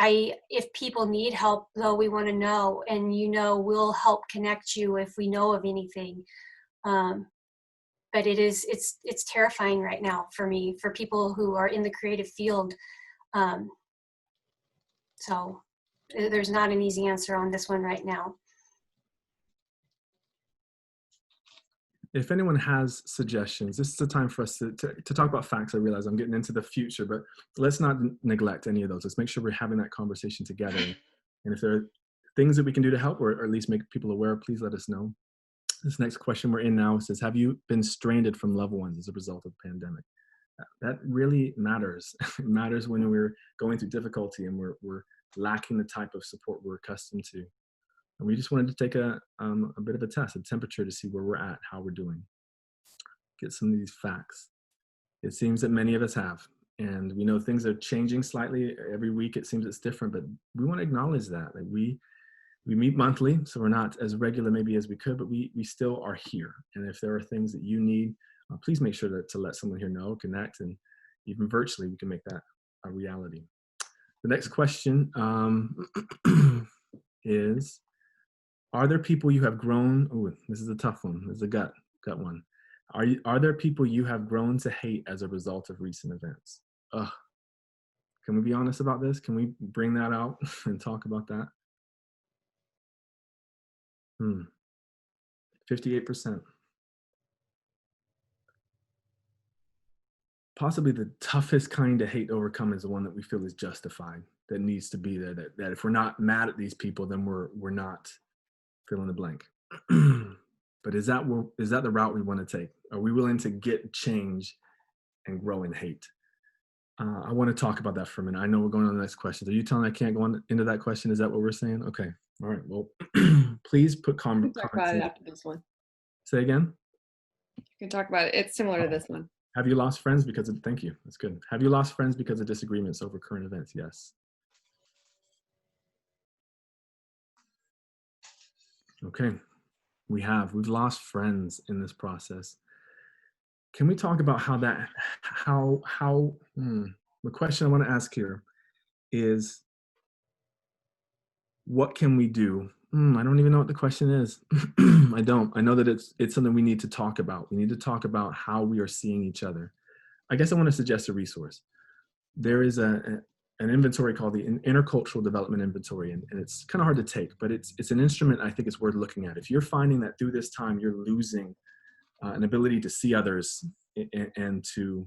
B: If people need help, though, we want to know, and we'll help connect you if we know of anything. But it's terrifying right now for me, for people who are in the creative field. So there's not an easy answer on this one right now.
A: if anyone has suggestions, this is a time for us to talk about facts. I realize I'm getting into the future, but let's not neglect any of those. Let's make sure we're having that conversation together. And if there are things that we can do to help, or at least make people aware, please let us know. This next question we're in now says, have you been stranded from loved ones as a result of the pandemic? That really matters. It matters when we're going through difficulty and we're lacking the type of support we're accustomed to. And we just wanted to take a bit of a test, a temperature, to see where we're at, how we're doing. Get some of these facts. It seems that many of us have, and we know things are changing slightly every week. It seems it's different, but we want to acknowledge that we meet monthly, so we're not as regular maybe as we could, but we still are here. And if there are things that you need, please make sure to let someone here know, connect, and even virtually we can make that a reality. The next question is, are there people you have grown? Oh, this is a tough one. This is a gut one. Are there people you have grown to hate as a result of recent events? Ugh. Can we be honest about this? Can we bring that out and talk about that? 58%. Possibly the toughest kind of hate to overcome is the one that we feel is justified, that needs to be there, that if we're not mad at these people, then we're not fill in the blank. But is that the route we want to take? Are we willing to get change and grow in hate? I want to talk about that for a minute. I know we're going on to the next question. Are you telling me I can't go on into that question? Is that what we're saying? Okay. All right. Well, please put comments.
F: Talk about it after this one.
A: Say again?
F: You can talk about it. It's similar to this one.
A: Have you lost friends because of, thank you, that's good. Have you lost friends because of disagreements over current events? Yes. Okay, we've lost friends in this process. Can we talk about the question I want to ask here is, what can we do? I don't even know what the question is. I don't. I know that it's something we need to talk about. We need to talk about how we are seeing each other. I guess I want to suggest a resource. There is an inventory called the Intercultural Development Inventory, and it's kind of hard to take, but it's an instrument I think it's worth looking at. If you're finding that through this time you're losing an ability to see others and to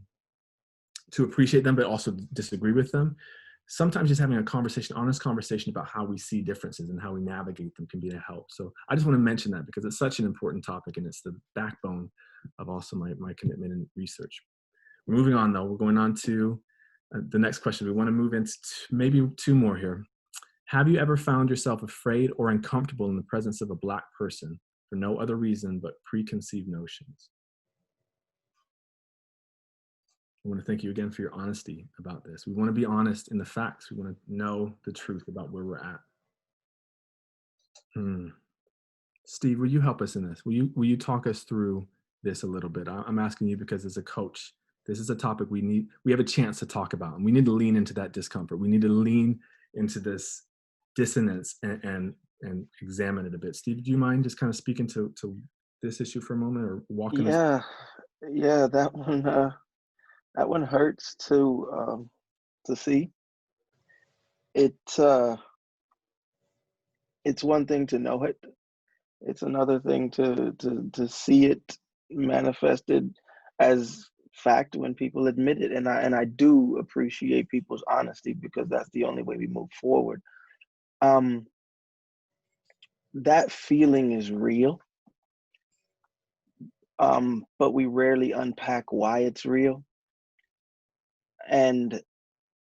A: appreciate them, but also disagree with them, sometimes just having a conversation, honest conversation about how we see differences and how we navigate them can be a help. So I just want to mention that because it's such an important topic and it's the backbone of also my commitment and research. We're moving on though. We're going on to the next question. We want to move into maybe two more here. Have you ever found yourself afraid or uncomfortable in the presence of a Black person for no other reason but preconceived notions? I want to thank you again for your honesty about this. We want to be honest in the facts. We want to know the truth about where we're at. Steve, will you help us in this? Will you talk us through this a little bit? I'm asking you because as a coach, this is a topic we have a chance to talk about, and we need to lean into that discomfort. We need to lean into this dissonance and examine it a bit. Steve, do you mind just kind of speaking to this issue for a moment, or walking us?
C: Yeah, that one hurts to see. It's one thing to know it. It's another thing to see it manifested as fact when people admit it. And I do appreciate people's honesty because that's the only way we move forward. That feeling is real. But we rarely unpack why it's real. And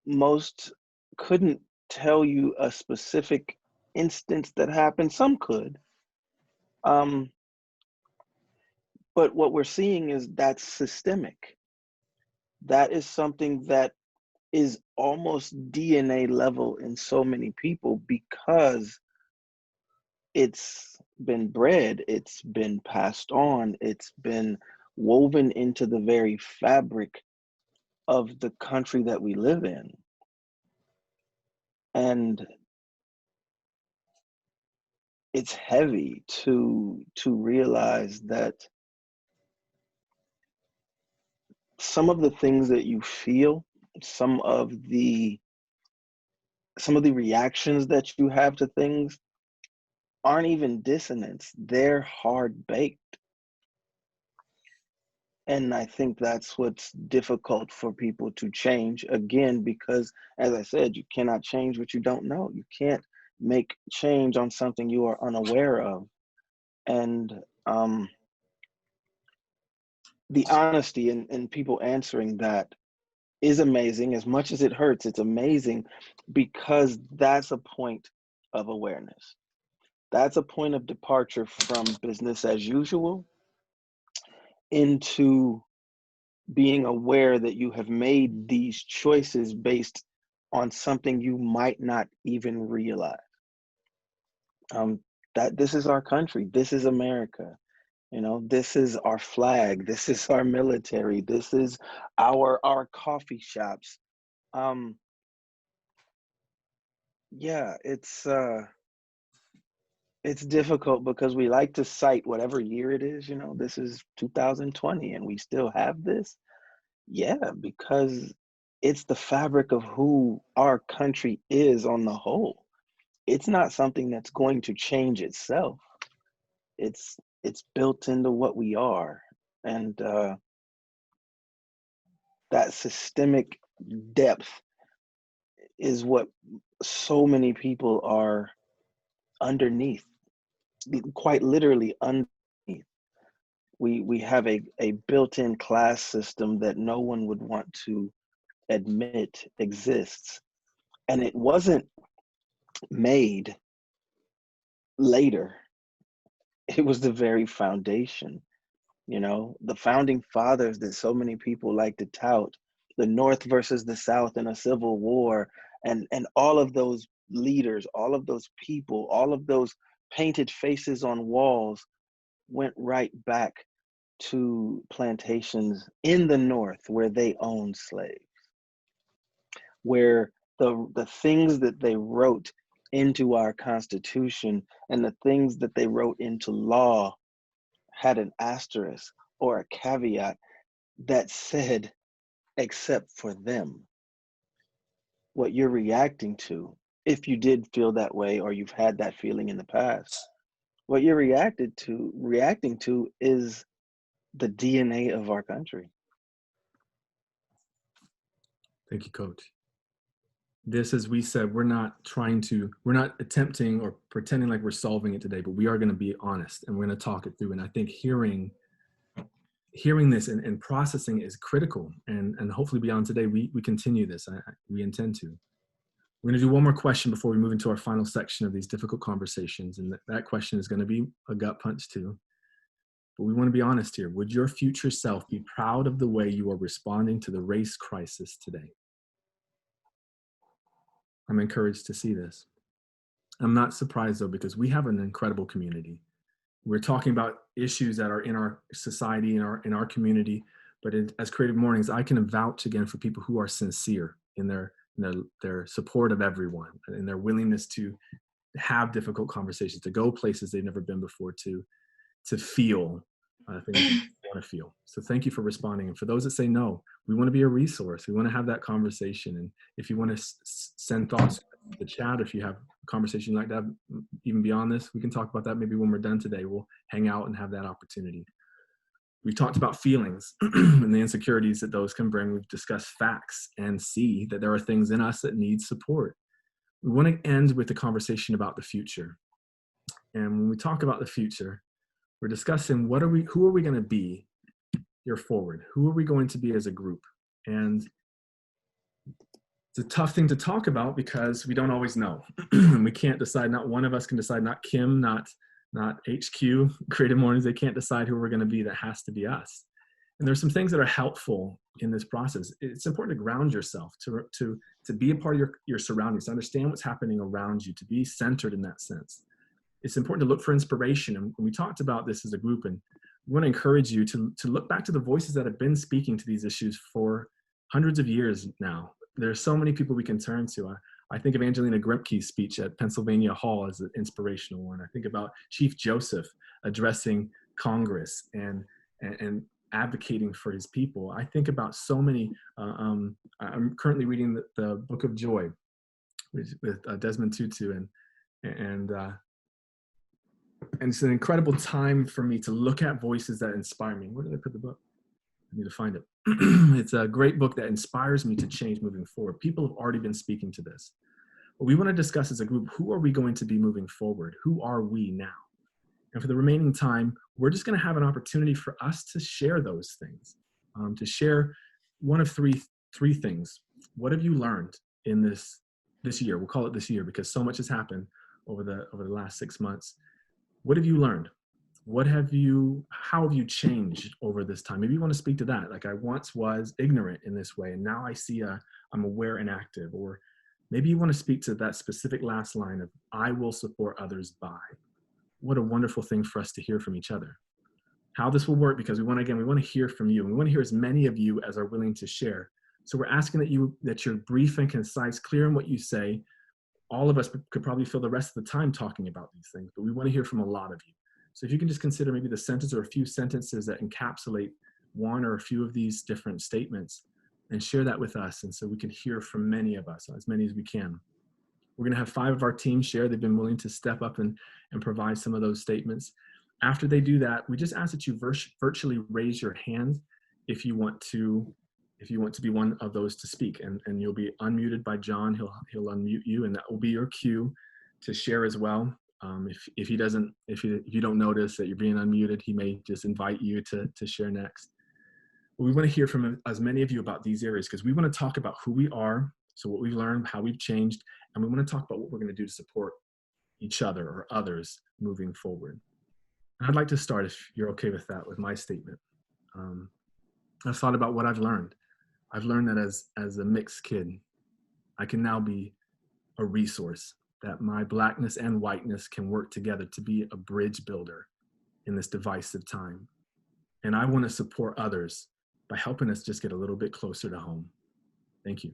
C: most couldn't tell you a specific instance that happened. Some could. But what we're seeing is that's systemic. That is something that is almost DNA level in so many people because it's been bred, it's been passed on, it's been woven into the very fabric of the country that we live in. And it's heavy to realize that some of the things that you feel, some of the reactions that you have to things aren't even dissonance, they're hard baked. And I think that's what's difficult for people to change, again, because as I said, you cannot change what you don't know. You can't make change on something you are unaware of. And the honesty in people answering that is amazing. As much as it hurts, it's amazing, because that's a point of awareness. That's a point of departure from business as usual into being aware that you have made these choices based on something you might not even realize. That this is our country, this is America. You know, this is our flag, this is our military, this is our coffee shops. Yeah, it's difficult because we like to cite whatever year it is, you know, this is 2020 and we still have this. Yeah, because it's the fabric of who our country is on the whole. It's not something that's going to change itself. It's built into what we are. And that systemic depth is what so many people are underneath, quite literally underneath. We have a built-in class system that no one would want to admit exists. And it wasn't made later. It was the very foundation. You know, the founding fathers that so many people like to tout, the North versus the South in a civil war, and all of those leaders, all of those people, all of those painted faces on walls went right back to plantations in the North where they owned slaves, where the things that they wrote into our Constitution and the things that they wrote into law had an asterisk or a caveat that said, except for them. What you're reacting to, if you did feel that way or you've had that feeling in the past, what you're reacting to is the DNA of our country.
A: Thank you, Coach. This, as we said, we're not attempting or pretending like we're solving it today, but we are going to be honest and we're going to talk it through. And I think hearing this and processing is critical. And hopefully beyond today, we continue this. We intend to. We're going to do one more question before we move into our final section of these difficult conversations. And that question is going to be a gut punch too. But we want to be honest here. Would your future self be proud of the way you are responding to the race crisis today? I'm encouraged to see this. I'm not surprised though, because we have an incredible community. We're talking about issues that are in our society, in our community, but as Creative Mornings, I can vouch again for people who are sincere in their support of everyone and their willingness to have difficult conversations, to go places they've never been before, to feel things you want to feel. So thank you for responding. And for those that say no, we want to be a resource. We want to have that conversation. And if you want to send thoughts to the chat, if you have a conversation you'd like to have even beyond this, we can talk about that maybe when we're done today. We'll hang out and have that opportunity. We've talked about feelings and the insecurities that those can bring. We've discussed facts and see that there are things in us that need support. We want to end with a conversation about the future. And when we talk about the future, we're discussing who are we going to be here forward? Who are we going to be as a group? And it's a tough thing to talk about because we don't always know. And we can't decide, not one of us can decide, not Kim, not HQ, Creative Mornings, they can't decide who we're going to be. That has to be us. And there's some things that are helpful in this process. It's important to ground yourself, to be a part of your surroundings, to understand what's happening around you, to be centered in that sense. It's important to look for inspiration. And we talked about this as a group, and we want to encourage you to look back to the voices that have been speaking to these issues for hundreds of years now. There are so many people we can turn to. I think of Angelina Grimke's speech at Pennsylvania Hall as an inspirational one. I think about Chief Joseph addressing Congress and advocating for his people. I think about so many. I'm currently reading the Book of Joy with Desmond Tutu, and it's an incredible time for me to look at voices that inspire me. Where did I put the book? I need to find it. It's a great book that inspires me to change moving forward. People have already been speaking to this. What we want to discuss as a group, who are we going to be moving forward? Who are we now? And for the remaining time, we're just going to have an opportunity for us to share those things, to share one of three things. What have you learned in this year? We'll call it this year because so much has happened over the last 6 months. What have you learned? How have you changed over this time? Maybe you want to speak to that. Like, I once was ignorant in this way, and now I see I'm aware and active. Or maybe you want to speak to that specific last line of, I will support others by. What a wonderful thing for us to hear from each other. How this will work, because we want to hear from you. We want to hear as many of you as are willing to share. So we're asking that you're brief and concise, clear in what you say. All of us could probably fill the rest of the time talking about these things, but we want to hear from a lot of you. So if you can just consider maybe the sentence or a few sentences that encapsulate one or a few of these different statements and share that with us. And so we can hear from many of us, as many as we can. We're going to have 5 of our team share. They've been willing to step up and provide some of those statements. After they do that, we just ask that you virtually raise your hand if you want to be one of those to speak, and you'll be unmuted by John. He'll unmute you, and that will be your cue to share as well. If you don't notice that you're being unmuted, he may just invite you to share next. But we want to hear from as many of you about these areas, because we want to talk about who we are, so what we've learned, how we've changed, and we want to talk about what we're going to do to support each other or others moving forward. And I'd like to start, if you're okay with that, with my statement. I've thought about what I've learned. I've learned that as a mixed kid, I can now be a resource, that my blackness and whiteness can work together to be a bridge builder in this divisive time. And I want to support others by helping us just get a little bit closer to home. Thank you.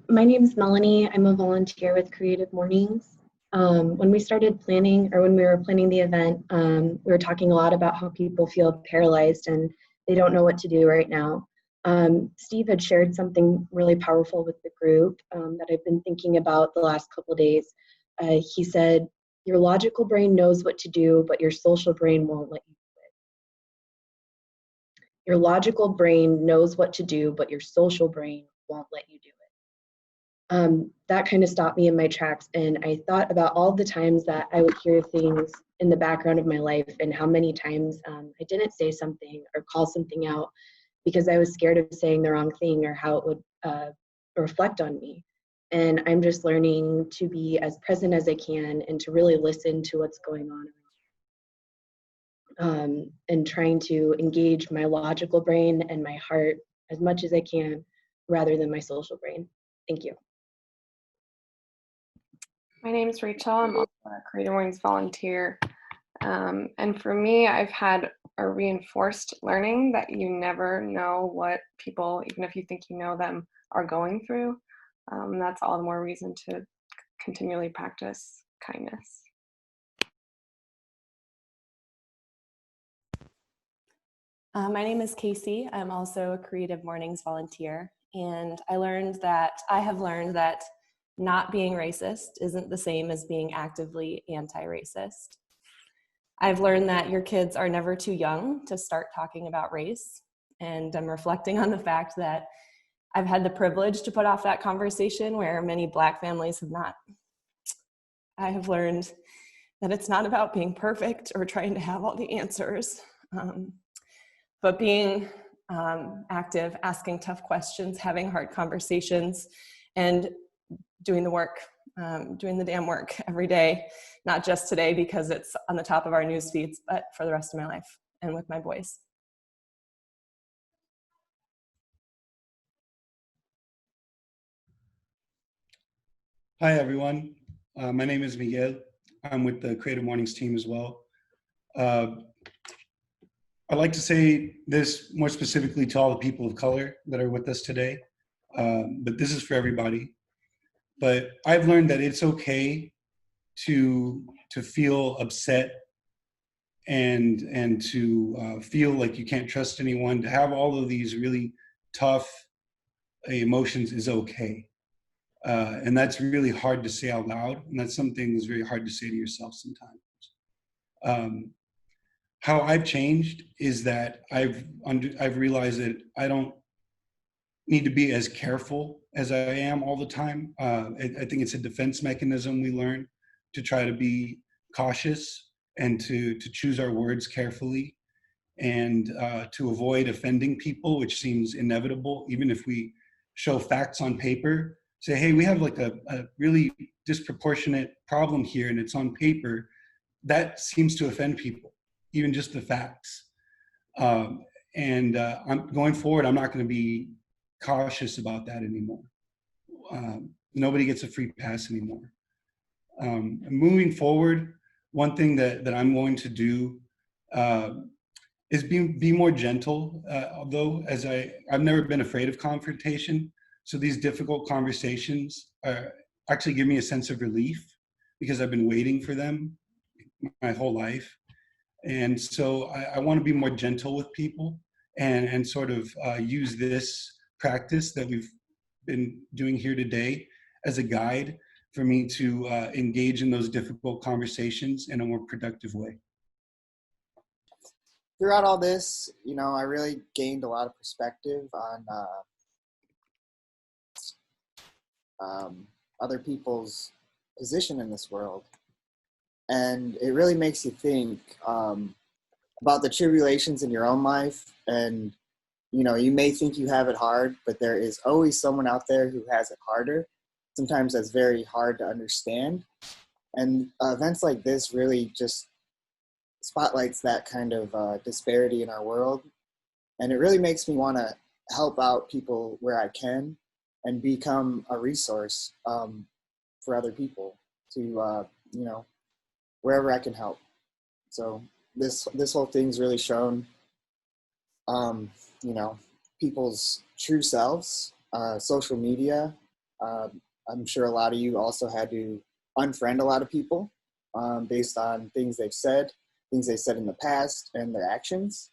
G: My name is Melanie. I'm a volunteer with Creative Mornings. When we started planning, or when we were planning the event, we were talking a lot about how people feel paralyzed and they don't know what to do right now. Steve had shared something really powerful with the group that I've been thinking about the last couple of days. He said, your logical brain knows what to do, but your social brain won't let you do it. Your logical brain knows what to do, but your social brain won't let you do it. That kind of stopped me in my tracks, and I thought about all the times that I would hear things in the background of my life, and how many times I didn't say something or call something out because I was scared of saying the wrong thing or how it would reflect on me. And I'm just learning to be as present as I can and to really listen to what's going on, and trying to engage my logical brain and my heart as much as I can rather than my social brain. Thank you.
F: My name is Rachel. I'm also a Creativemornings volunteer. And for me, I've had a reinforced learning that you never know what people, even if you think you know them, are going through. That's all the more reason to continually practice kindness.
H: My name is Casey. I'm also a Creative Mornings volunteer, and I have learned that not being racist isn't the same as being actively anti-racist. I've learned that your kids are never too young to start talking about race, and I'm reflecting on the fact that I've had the privilege to put off that conversation where many Black families have not. I have learned that it's not about being perfect or trying to have all the answers, but being active, asking tough questions, having hard conversations, and doing the work, doing the damn work every day, not just today because it's on the top of our news feeds, but for the rest of my life and with my boys.
I: Hi, everyone. My name is Miguel. I'm with the Creative Mornings team as well. I'd like to say this more specifically to all the people of color that are with us today, but this is for everybody. But I've learned that it's okay to feel upset and to feel like you can't trust anyone. To have all of these really tough emotions is okay. And that's really hard to say out loud. And that's something that's very hard to say to yourself sometimes. how I've changed is that I've realized that I don't need to be as careful as I am all the time. I think it's a defense mechanism we learn to try to be cautious and to choose our words carefully, and to avoid offending people, which seems inevitable. Even if we show facts on paper, say, hey, we have like a really disproportionate problem here and it's on paper, that seems to offend people, even just the facts. I'm going forward, I'm not going to be cautious about that anymore. Nobody gets a free pass anymore. Moving forward, one thing that I'm going to do is be more gentle, although I've never been afraid of confrontation. So these difficult conversations actually give me a sense of relief because I've been waiting for them my whole life. And so I want to be more gentle with people and sort of use this practice that we've been doing here today as a guide for me to engage in those difficult conversations in a more productive way.
J: Throughout all this, I really gained a lot of perspective on other people's position in this world. And it really makes you think about the tribulations in your own life. And, you may think you have it hard, but there is always someone out there who has it harder. Sometimes that's very hard to understand. And events like this really just spotlights that kind of disparity in our world. And it really makes me want to help out people where I can and become a resource for other people to, wherever I can help. So this whole thing's really shown, people's true selves, social media. I'm sure a lot of you also had to unfriend a lot of people based on things they've said in the past and their actions.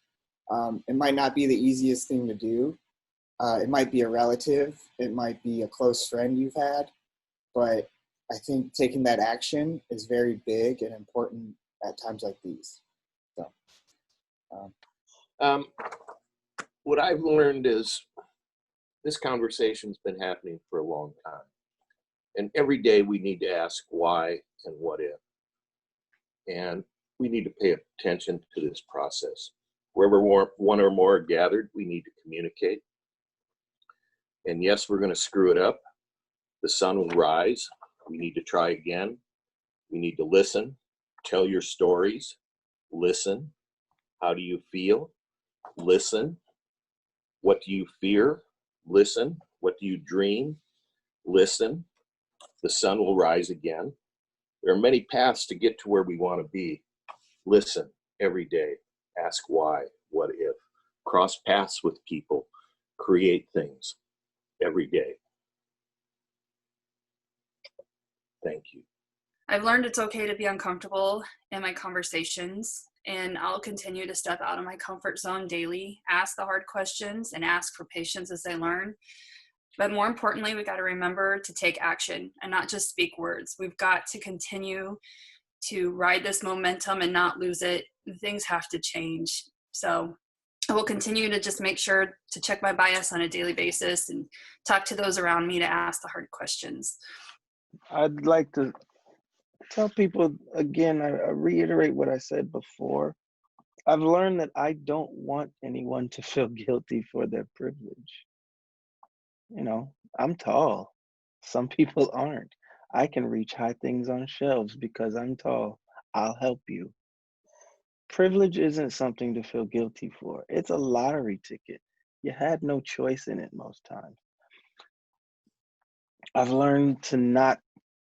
J: It might not be the easiest thing to do. It might be a relative, it might be a close friend you've had, but I think taking that action is very big and important at times like these. So,
K: what I've learned is this conversation's been happening for a long time. And every day we need to ask why and what if. And we need to pay attention to this process. Wherever one or more are gathered, we need to communicate. And yes, we're going to screw it up. The sun will rise. We need to try again. We need to listen. Tell your stories. Listen. How do you feel? Listen. What do you fear? Listen. What do you dream? Listen. The sun will rise again. There are many paths to get to where we want to be. Listen every day. Ask why, what if. Cross paths with people. Create things every day. Thank you.
L: I've learned it's okay to be uncomfortable in my conversations, and I'll continue to step out of my comfort zone daily, ask the hard questions, and ask for patience as I learn. But more importantly, we got to remember to take action and not just speak words. We've got to continue to ride this momentum and not lose it. Things have to change. So I will continue to just make sure to check my bias on a daily basis and talk to those around me to ask the hard questions.
C: I'd like to tell people again, I reiterate what I said before. I've learned that I don't want anyone to feel guilty for their privilege. I'm tall. Some people aren't. I can reach high things on shelves because I'm tall. I'll help you. Privilege isn't something to feel guilty for. It's a lottery ticket. You had no choice in it most times. I've learned to not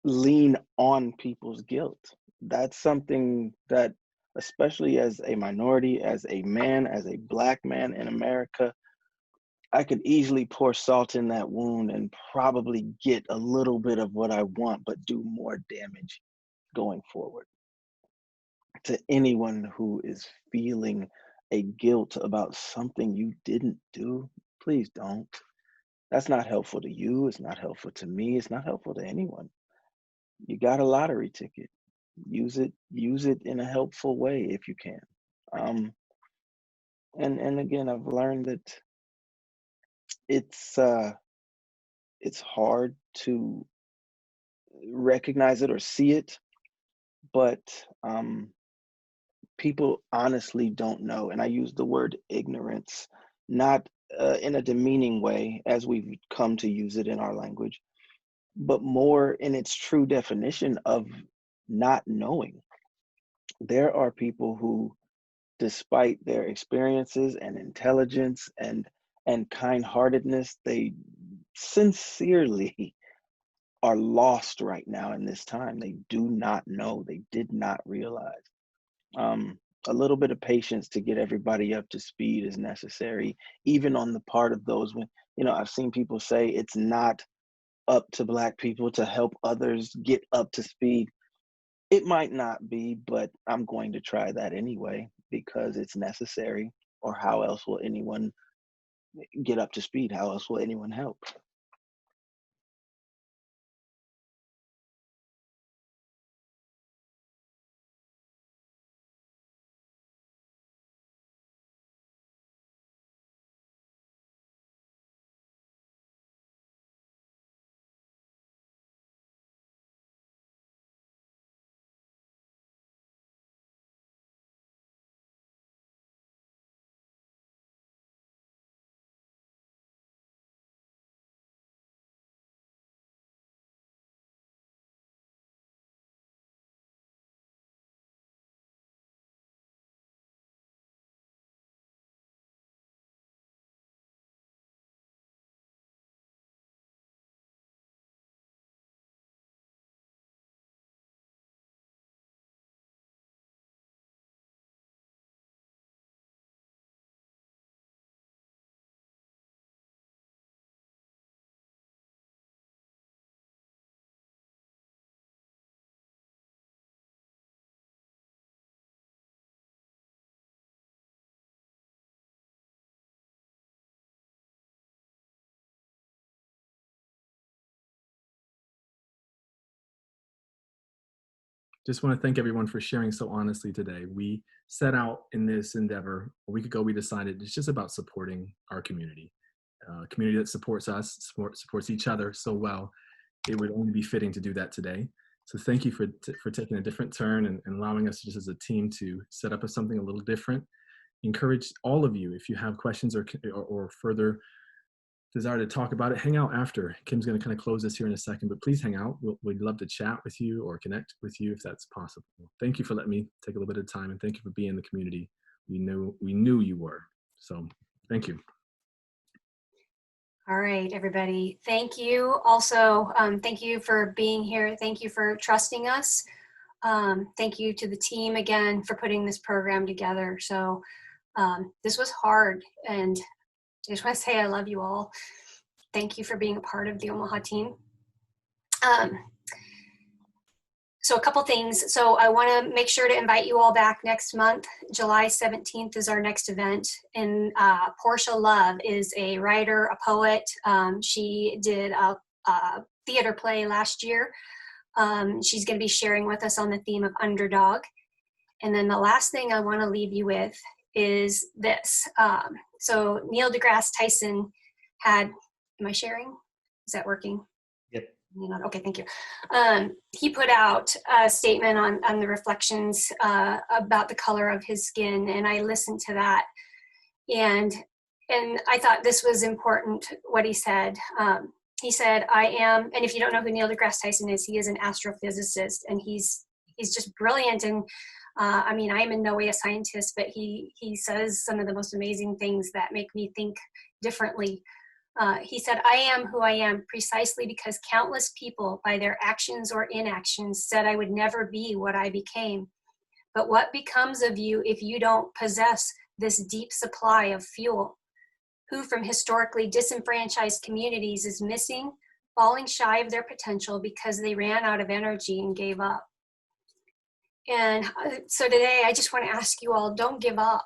C: lean on people's guilt. That's something that, especially as a minority, as a man, as a Black man in America, I could easily pour salt in that wound and probably get a little bit of what I want, but do more damage going forward. To anyone who is feeling a guilt about something you didn't do, please don't. That's not helpful to you. It's not helpful to me. It's not helpful to anyone. You got a lottery ticket. Use it in a helpful way if you can. And again, I've learned that it's hard to recognize it or see it, but people honestly don't know. And I use the word ignorance, not in a demeaning way as we've come to use it in our language, but more in its true definition of not knowing. There are people who, despite their experiences and intelligence and kind-heartedness, they sincerely are lost right now in this time. They do not know. They did not realize. Um, a little bit of patience to get everybody up to speed is necessary, even on the part of those when, I've seen people say it's not up to Black people to help others get up to speed. It might not be, but I'm going to try that anyway because it's necessary. Or how else will anyone get up to speed? How else will anyone help?
A: Just want to thank everyone for sharing so honestly today. We set out in this endeavor a week ago. We decided it's just about supporting our community, a community that supports us, supports each other so well. It would only be fitting to do that today. So thank you for taking a different turn and allowing us just as a team to set up something a little different. Encourage all of you, if you have questions or further desire to talk about it, hang out after. Kim's going to kind of close this here in a second, but please hang out. We'd love to chat with you or connect with you if that's possible. Thank you for letting me take a little bit of time, and thank you for being in the community. We knew you were. So thank you.
B: All right, everybody. Thank you. Also, thank you for being here. Thank you for trusting us. Thank you to the team again for putting this program together. So this was hard, and I just want to say I love you all. Thank you for being a part of the Omaha team. So a couple things. So I want to make sure to invite you all back next month. July 17th is our next event. And Portia Love is a writer, a poet. She did a theater play last year. She's going to be sharing with us on the theme of underdog. And then the last thing I want to leave you with is this. So Neil deGrasse Tyson had, am I sharing? Is that working?
D: Yep.
B: Okay, thank you. He put out a statement on the reflections about the color of his skin, and I listened to that. And I thought this was important, what he said. He said, I am, and if you don't know who Neil deGrasse Tyson is, he is an astrophysicist, and he's just brilliant. And I mean, I am in no way a scientist, but he says some of the most amazing things that make me think differently. He said, I am who I am precisely because countless people, by their actions or inactions, said I would never be what I became. But what becomes of you if you don't possess this deep supply of fuel? Who from historically disenfranchised communities is missing, falling shy of their potential because they ran out of energy and gave up? And so today, I just want to ask you all, don't give up.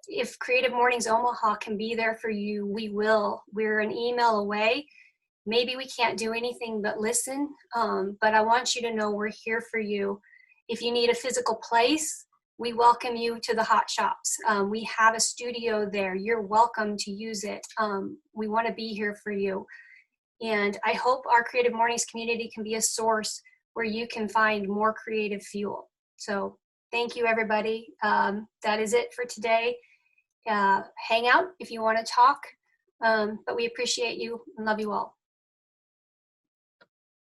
B: If Creative Mornings Omaha can be there for you, we will. We're an email away. Maybe we can't do anything but listen, but I want you to know we're here for you. If you need a physical place, we welcome you to the hot shops. We have a studio there. You're welcome to use it. We want to be here for you. And I hope our Creative Mornings community can be a source where you can find more creative fuel. So thank you, everybody. That is it for today. Hang out if you want to talk, but we appreciate you and love you all.